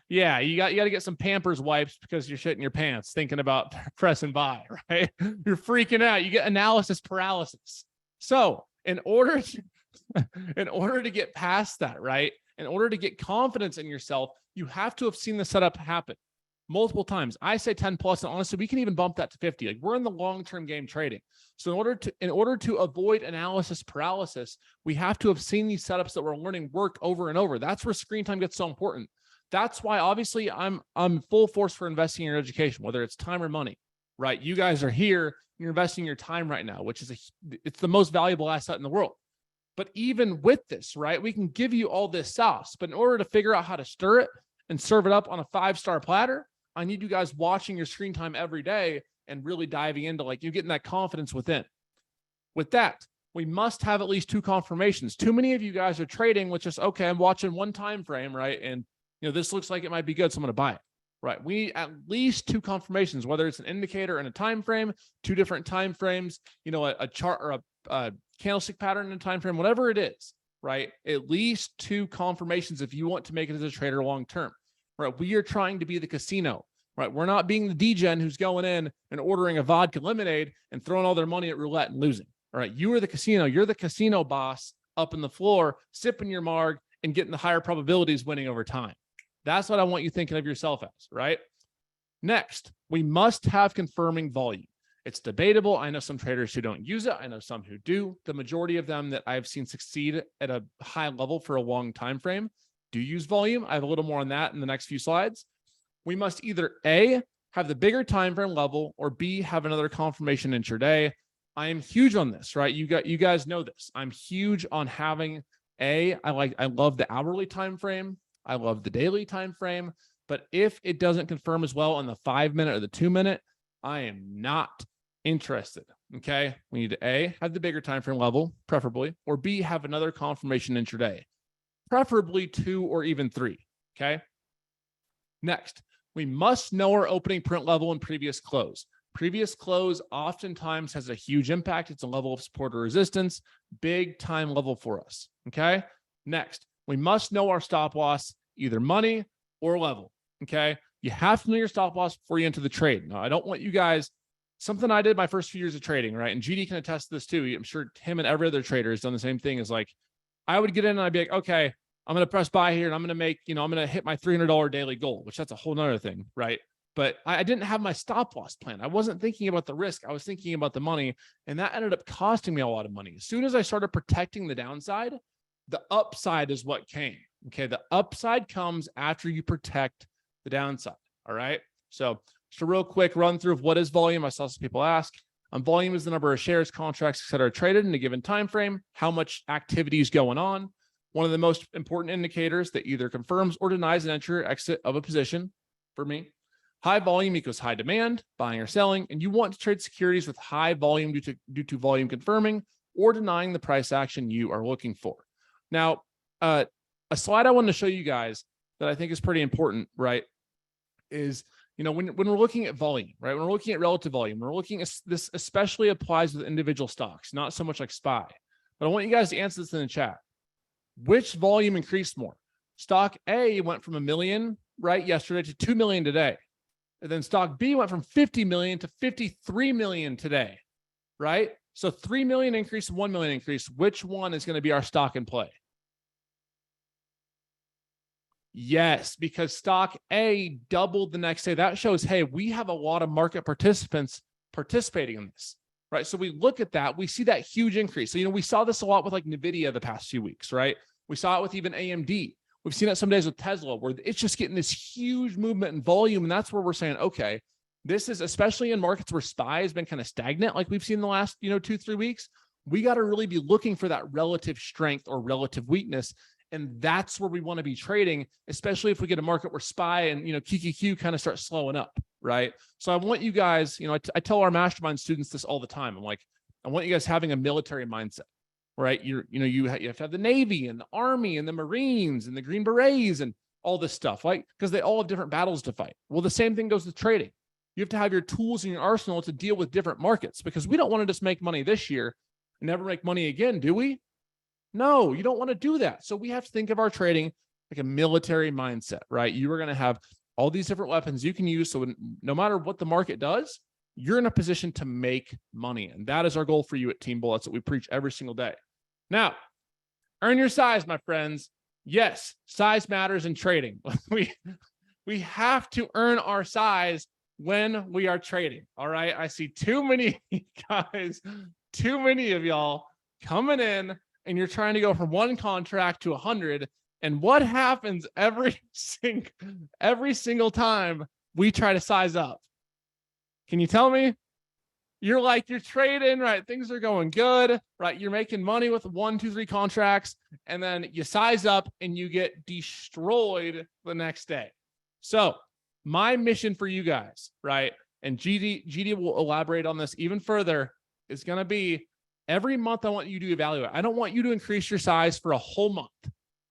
yeah, you got to get some Pampers wipes because you're shitting your pants thinking about pressing buy, right? You're freaking out. You get analysis paralysis. So in order to get past that, right? In order to get confidence in yourself, you have to have seen the setup happen multiple times. I say 10 plus, and honestly, we can even bump that to 50. Like, we're in the long-term game trading. So in order to avoid analysis paralysis, we have to have seen these setups that we're learning work over and over. That's where screen time gets so important. That's why obviously I'm full force for investing in your education, whether it's time or money, right? You guys are here, you're investing your time right now, which is it's the most valuable asset in the world. But even with this, right, we can give you all this sauce, but in order to figure out how to stir it and serve it up on a 5-star platter, I need you guys watching your screen time every day and really diving into, like, you're getting that confidence within. With that, we must have at least 2 confirmations. Too many of you guys are trading with just, okay, I'm watching one time frame, right? And this looks like it might be good, so I'm going to buy it, right? We need at least 2 confirmations, whether it's an indicator and a time frame, 2 different time frames, a chart or a candlestick pattern in a time frame, whatever it is, right? At least 2 confirmations if you want to make it as a trader long term. Right, we are trying to be the casino, right? We're not being the degen who's going in and ordering a vodka lemonade and throwing all their money at roulette and losing. All right, you are the casino. You're the casino boss up in the floor, sipping your marg and getting the higher probabilities winning over time. That's what I want you thinking of yourself as, right? Next, we must have confirming volume. It's debatable. I know some traders who don't use it. I know some who do. The majority of them that I've seen succeed at a high level for a long time frame do use volume. I have a little more on that in the next few slides. We must either A, have the bigger time frame level, or B, have another confirmation intraday. I am huge on this, right? You guys know this. I'm huge on having I love the hourly time frame. I love the daily time frame. But if it doesn't confirm as well on the 5-minute or the 2-minute, I am not interested. Okay. We need to A, have the bigger time frame level, preferably, or B, have another confirmation intraday. Preferably 2 or even 3, okay? Next, we must know our opening print level and previous close. Previous close oftentimes has a huge impact. It's a level of support or resistance, big time level for us. Okay. Next, we must know our stop loss, either money or level. Okay. You have to know your stop loss before you enter the trade. Now, I don't want you guys, something I did my first few years of trading, right? And GD can attest to this too. I'm sure him and every other trader has done the same thing. Is like, I would get in and I'd be like, okay, I'm going to press buy here and I'm going to make, I'm going to hit my $300 daily goal, which that's a whole nother thing, right? But I didn't have my stop loss plan. I wasn't thinking about the risk. I was thinking about the money, and that ended up costing me a lot of money. As soon as I started protecting the downside, the upside is what came. Okay. The upside comes after you protect the downside. All right. So just a real quick run through of what is volume. I saw some people ask. Volume is the number of shares, contracts, et cetera, traded in a given time frame, how much activity is going on. One of the most important indicators that either confirms or denies an entry or exit of a position for me. High volume equals high demand, buying or selling, and you want to trade securities with high volume due to volume confirming or denying the price action you are looking for. Now, a slide I wanted to show you guys that I think is pretty important, right, is, when we're looking at volume, right, when we're looking at relative volume, we're looking at this, especially applies with individual stocks, not so much like SPY. But I want you guys to answer this in the chat. Which volume increased more? Stock A went from 1 million, right, yesterday to 2 million today. And then stock B went from 50 million to 53 million today, right? So 3 million increase, 1 million increase. Which one is going to be our stock in play? Yes, because stock A doubled the next day. That shows, hey, we have a lot of market participants participating in this, right? So we look at that, we see that huge increase. So, we saw this a lot with like NVIDIA the past few weeks, right? We saw it with even AMD. We've seen it some days with Tesla, where it's just getting this huge movement in volume. And that's where we're saying, okay, this is, especially in markets where SPY has been kind of stagnant, like we've seen in the last, 2-3 weeks, we got to really be looking for that relative strength or relative weakness. And that's where we want to be trading, especially if we get a market where SPY and, QQQ kind of start slowing up, right? So I want you guys, I tell our mastermind students this all the time. I'm like, I want you guys having a military mindset. Right. You have to have the Navy and the Army and the Marines and the Green Berets and all this stuff, right? Because they all have different battles to fight. Well, the same thing goes with trading. You have to have your tools in your arsenal to deal with different markets, because we don't want to just make money this year and never make money again, do we? No, you don't want to do that. So we have to think of our trading like a military mindset, right? You are going to have all these different weapons you can use. So no matter what the market does, you're in a position to make money. And that is our goal for you at Teambull. That's what we preach every single day. Now, earn your size, my friends. Yes, size matters in trading. We have to earn our size when we are trading. All right. I see too many guys, too many of y'all coming in, and you're trying to go from one contract to 100. And what happens every single time we try to size up? Can you tell me? You're trading, right? Things are going good, right? You're making money with 1, 2, 3 contracts, and then you size up and you get destroyed the next day. So my mission for you guys, right? And GD will elaborate on this even further, is going to be every month I want you to evaluate. I don't want you to increase your size for a whole month,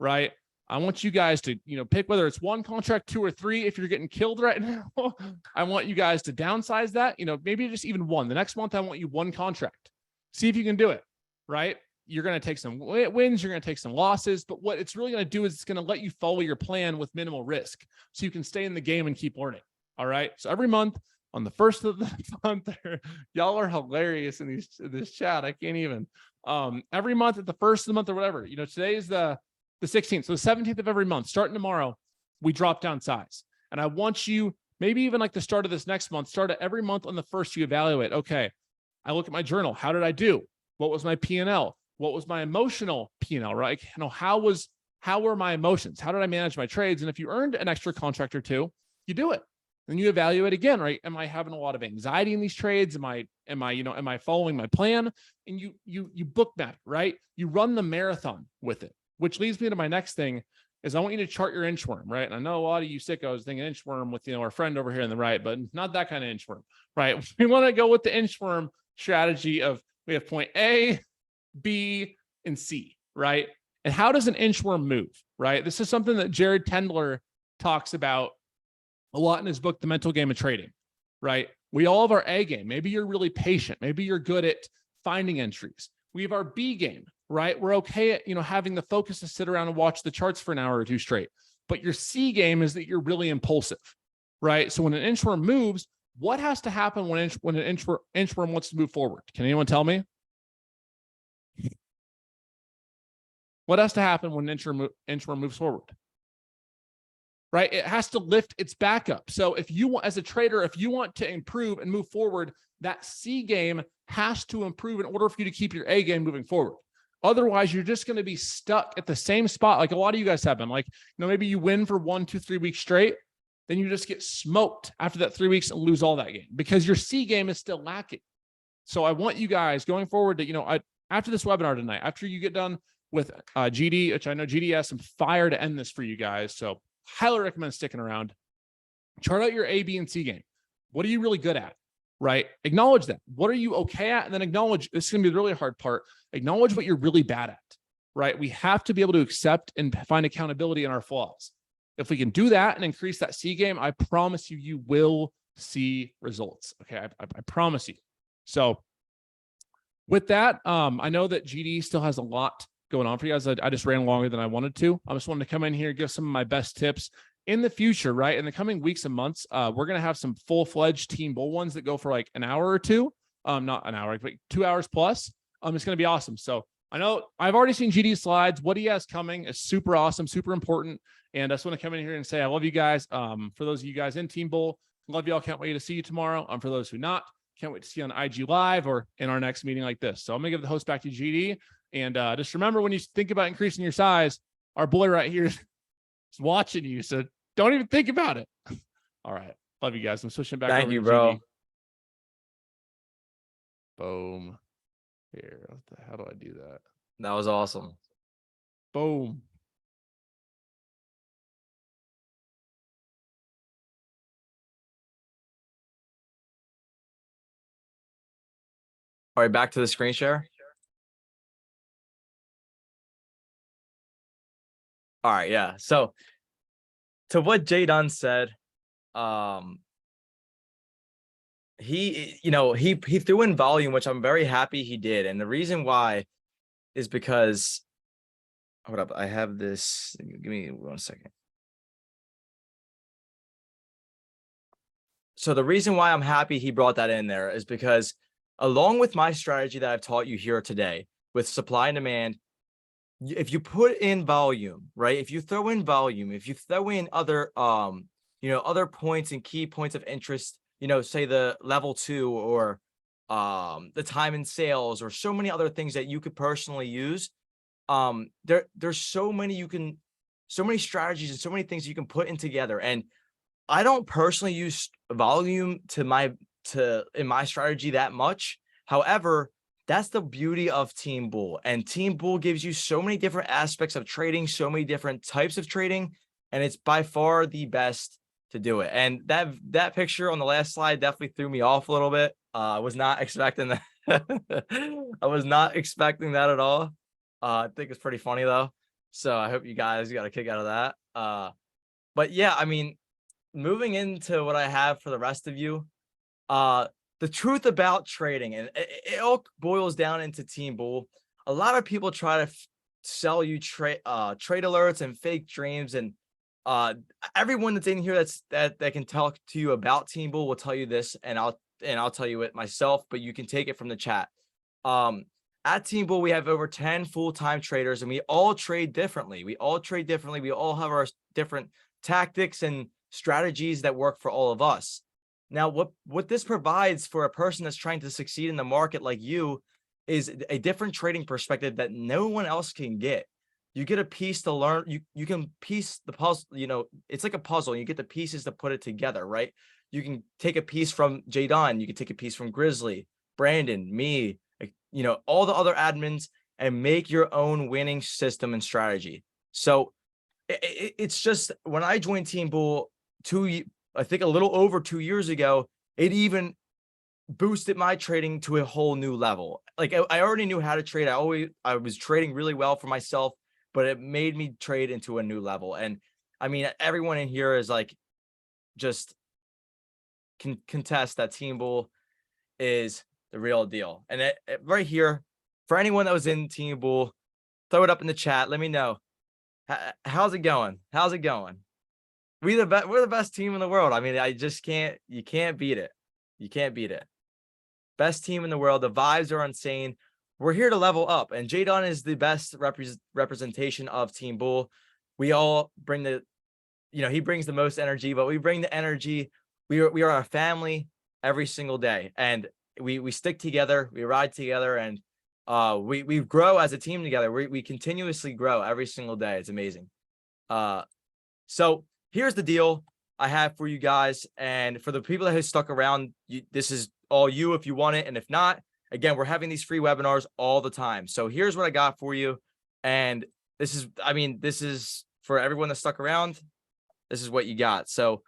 right? I want you guys to, pick whether it's 1 contract, 2 or 3. If you're getting killed right now, I want you guys to downsize that, maybe just even 1. The next month, I want you 1 contract. See if you can do it, right? You're going to take some wins. You're going to take some losses. But what it's really going to do is it's going to let you follow your plan with minimal risk, so you can stay in the game and keep learning. All right. So every month on the first of the month, y'all are hilarious in this chat. I can't even. Every month at the first of the month or whatever, today is the 16th. So the 17th of every month, starting tomorrow, we drop down size. And I want you, maybe even like the start of this next month, start at every month on the first, you evaluate. Okay, I look at my journal. How did I do? What was my P&L? What was my emotional P&L, right? How were my emotions? How did I manage my trades? And if you earned an extra contract or 2, you do it. Then you evaluate again, right? Am I having a lot of anxiety in these trades? Am I following my plan? And you book map, right? You run the marathon with it. Which leads me to my next thing, is I want you to chart your inchworm, right? And I know a lot of you sickos think inchworm with, our friend over here on the right, but not that kind of inchworm, right? We want to go with the inchworm strategy of, we have point A, B, and C, right? And how does an inchworm move, right? This is something that Jared Tendler talks about a lot in his book, The Mental Game of Trading, right? We all have our A game. Maybe you're really patient. Maybe you're good at finding entries. We have our B game, right? We're okay at, having the focus to sit around and watch the charts for an hour or two straight. But your C game is that you're really impulsive, right? So when an inchworm moves, what has to happen when an inchworm wants to move forward? Can anyone tell me? What has to happen when an inchworm moves forward? Right? It has to lift its back up. So if you want, as a trader, if you want to improve and move forward, that C game has to improve in order for you to keep your A game moving forward. Otherwise, you're just going to be stuck at the same spot. Like a lot of you guys have been. Like, maybe you win for 1, 2, 3 weeks straight. Then you just get smoked after that 3 weeks and lose all that game because your C game is still lacking. So I want you guys going forward to, after this webinar tonight, after you get done with GD, which I know GD has some fire to end this for you guys. So highly recommend sticking around. Chart out your A, B, and C game. What are you really good at, right? Acknowledge that. What are you okay at? And then acknowledge, this is going to be the really hard part, acknowledge what you're really bad at, right? We have to be able to accept and find accountability in our flaws. If we can do that and increase that C game, I promise you, you will see results. Okay, I promise you. So with that, I know that GD still has a lot going on for you guys. I just ran longer than I wanted to. I just wanted to come in here, give some of my best tips in the future, right? In the coming weeks and months, we're going to have some full-fledged Teambull ones that go for like an hour or two. Not an hour, but 2 hours plus. It's going to be awesome. So I know I've already seen GD's slides. What he has coming is super awesome, super important. And I just want to come in here and say, I love you guys. For those of you guys in Teambull, love y'all. Can't wait to see you tomorrow. For those who not, can't wait to see you on IG Live or in our next meeting like this. So I'm going to give the host back to GD. And just remember, when you think about increasing your size, our boy right here is watching you. So don't even think about it. All right. Love you guys. I'm switching back.
Thank
over
you,
to
bro.
GD. Boom. Here. How do I do that?
That was awesome.
Boom.
All right, back to the screen share. All right, yeah. So to what Jay Dunn said, he threw in volume, which I'm very happy he did. And the reason why is because, hold up, I have this. Give me 1 second. So the reason why I'm happy he brought that in there is because along with my strategy that I've taught you here today with supply and demand, if you put in volume, right? If you throw in volume, if you throw in other, other points and key points of interest, say the level 2 or the time in sales or so many other things that you could personally use. There's so many strategies and so many things you can put in together. And I don't personally use volume in my strategy that much. However, that's the beauty of Teambull, and Teambull gives you so many different aspects of trading, so many different types of trading, and it's by far the best to do it. And that picture on the last slide definitely threw me off a little bit. I was not expecting that. I was not expecting that at all. I think it's pretty funny though. So I hope you guys got a kick out of that. But yeah, I mean, moving into what I have for the rest of you, the truth about trading, and it all boils down into Teambull. A lot of people try to sell you trade alerts and fake dreams, and everyone that's in here that can talk to you about Teambull will tell you this, and I'll tell you it myself, but you can take it from the chat. At Teambull, we have over 10 full-time traders, and we all trade differently. We all have our different tactics and strategies that work for all of us. Now, what this provides for a person that's trying to succeed in the market like you is a different trading perspective that no one else can get. You get a piece to learn. You can piece the puzzle. It's like a puzzle. You get the pieces to put it together, right? You can take a piece from Jay Don. You can take a piece from Grizzly, Brandon, me, all the other admins, and make your own winning system and strategy. So it's just, when I joined Teambull I think a little over 2 years ago, it even boosted my trading to a whole new level. Like I already knew how to trade. I was trading really well for myself, but it made me trade into a new level. And I mean, everyone in here is like just can contest that Teambull is the real deal. And right here, for anyone that was in Teambull, throw it up in the chat. Let me know. How's it going? How's it going? We're the best team in the world. I mean, you can't beat it. You can't beat it. Best team in the world. The vibes are insane. We're here to level up, and Jadon is the best representation of Teambull. We all bring he brings the most energy, but we bring the energy. We are a family every single day, and we stick together, we ride together, and we grow as a team together. We continuously grow every single day. It's amazing. So here's the deal I have for you guys, and for the people that have stuck around, this is all you if you want it, and if not, again, we're having these free webinars all the time. So here's what I got for you, and this is for everyone that stuck around. This is what you got. So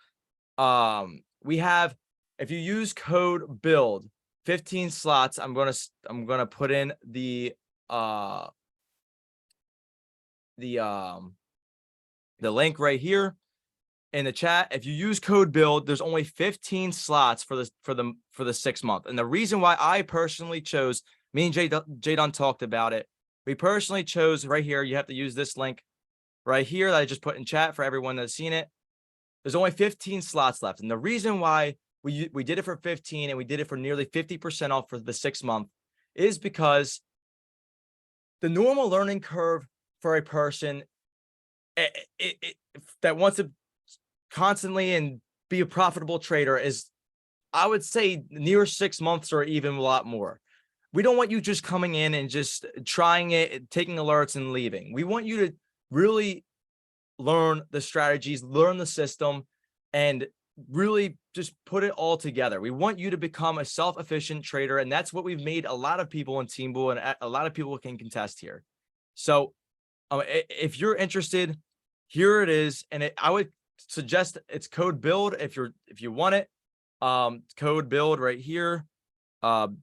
we have, if you use code BUILD 15 slots, I'm gonna put in the link right here in the chat. If you use code BUILD, there's only 15 slots for the 6 month. And the reason why I personally chose, me and Jadon talked about it. We personally chose right here. You have to use this link right here that I just put in chat for everyone that's seen it. There's only 15 slots left. And the reason why we did it for 15 and we did it for nearly 50% off for the 6 month is because the normal learning curve for a person that wants to constantly and be a profitable trader is, I would say, near 6 months or even a lot more. We don't want you just coming in and just trying it, taking alerts and leaving. We want you to really learn the strategies, learn the system, and really just put it all together. We want you to become a self-efficient trader, and that's what we've made a lot of people in Teambull, and a lot of people can contest here. So if you're interested, here it is, and I would suggest it's code BUILD if you want it. Code BUILD right here. BUILD.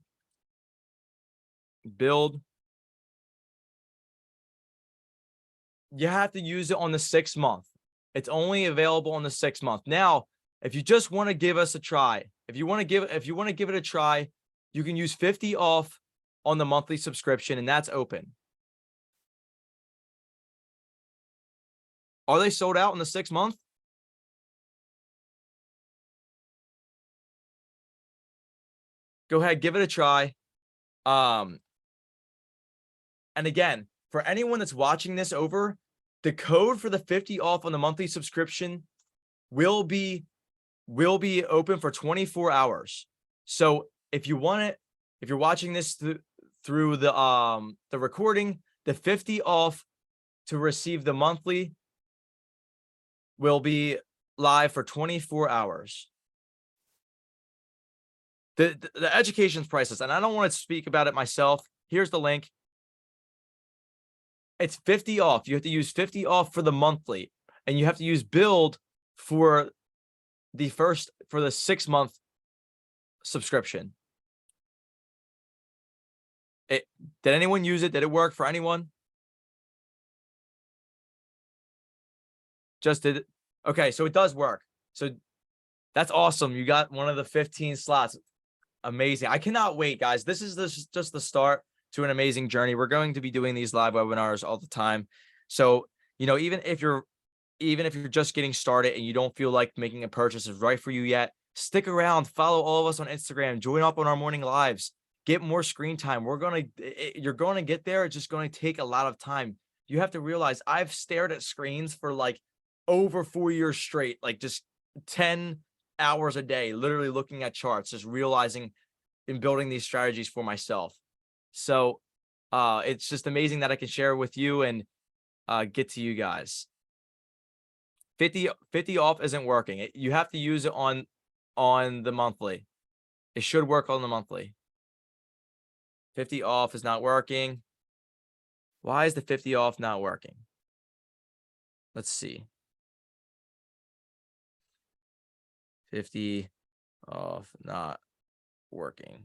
You have to use it on the 6 month. It's only available on the 6 month. Now, if you just want to give us a try, if you want to give it a try, you can use 50 off on the monthly subscription, and that's open. Are they sold out in the 6 month? Go ahead, give it a try. And again, for anyone that's watching this over, the code for the 50 off on the monthly subscription will be open for 24 hours. So if you want it, if you're watching this through the recording, the 50 off to receive the monthly will be live for 24 hours. The education's priceless, and I don't want to speak about it myself. Here's the link. It's 50 off. You have to use 50 off for the monthly, and you have to use BUILD for the 6 month subscription. Did anyone use it? Did it work for anyone? Just did it? Okay, so it does work. So that's awesome. You got one of the 15 slots. Amazing. I cannot wait, guys. This is just the start to an amazing journey. We're going to be doing these live webinars all the time. So, even if you're just getting started and you don't feel like making a purchase is right for you yet, stick around, follow all of us on Instagram, join up on our morning lives, get more screen time. You're going to get there. It's just going to take a lot of time. You have to realize I've stared at screens for like over 4 years straight, like just 10 hours a day, literally looking at charts, just realizing and building these strategies for myself. So it's just amazing that I can share with you and get to you guys. 50 off isn't working. You have to use it on the monthly. It should work on the monthly. 50 off is not working. Why is the 50 off not working? Let's see. 50 off not working.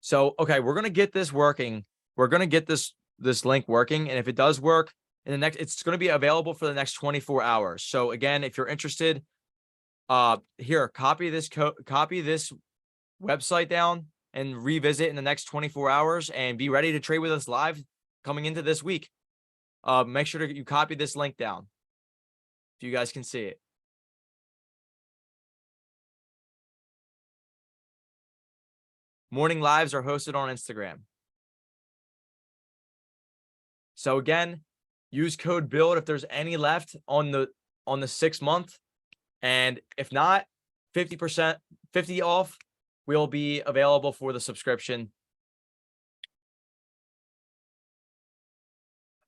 So, okay, we're going to get this working. We're going to get this this link working. And if it does work in the next, it's going to be available for the next 24 hours. So again, if you're interested, here, copy this website down and revisit in the next 24 hours and be ready to trade with us live coming into this week. Make sure you copy this link down so you guys can see it. Morning lives are hosted on Instagram. So again, use code BUILD if there's any left on the 6 month. And if not, 50% off will be available for the subscription.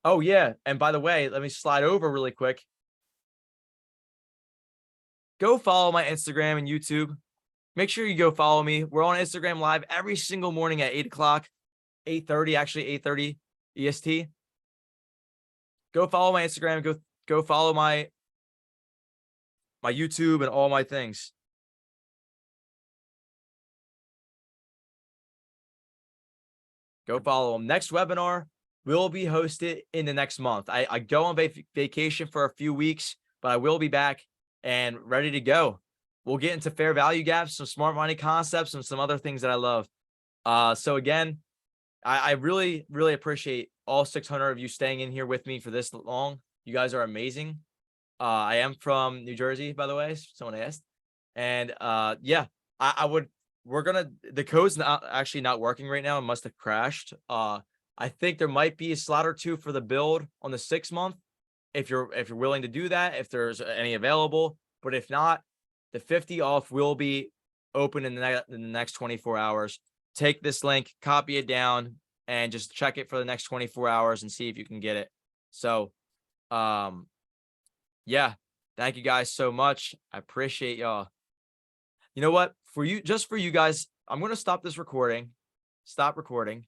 Oh yeah, and by the way, let me slide over really quick. Go follow my Instagram and YouTube. Make sure you go follow me. We're on Instagram live every single morning at 8 o'clock, 8:30, actually 8:30 EST. Go follow my Instagram. Go follow my YouTube and all my things. Go follow them. Next webinar will be hosted in the next month. I go on vacation for a few weeks, but I will be back and ready to go. We'll get into fair value gaps, some smart money concepts, and some other things that I love. So again, I really, really appreciate all 600 of you staying in here with me for this long. You guys are amazing. I am from New Jersey, by the way, someone asked. And yeah, the code's actually not working right now. It must have crashed. I think there might be a slot or two for the build on the 6 month. If you're willing to do that, if there's any available, but if not, the 50 off will be open in the next 24 hours. Take this link, copy it down, and just check it for the next 24 hours and see if you can get it. So, yeah, thank you guys so much. I appreciate y'all. You know what? Just for you guys, I'm going to stop this recording. Stop recording.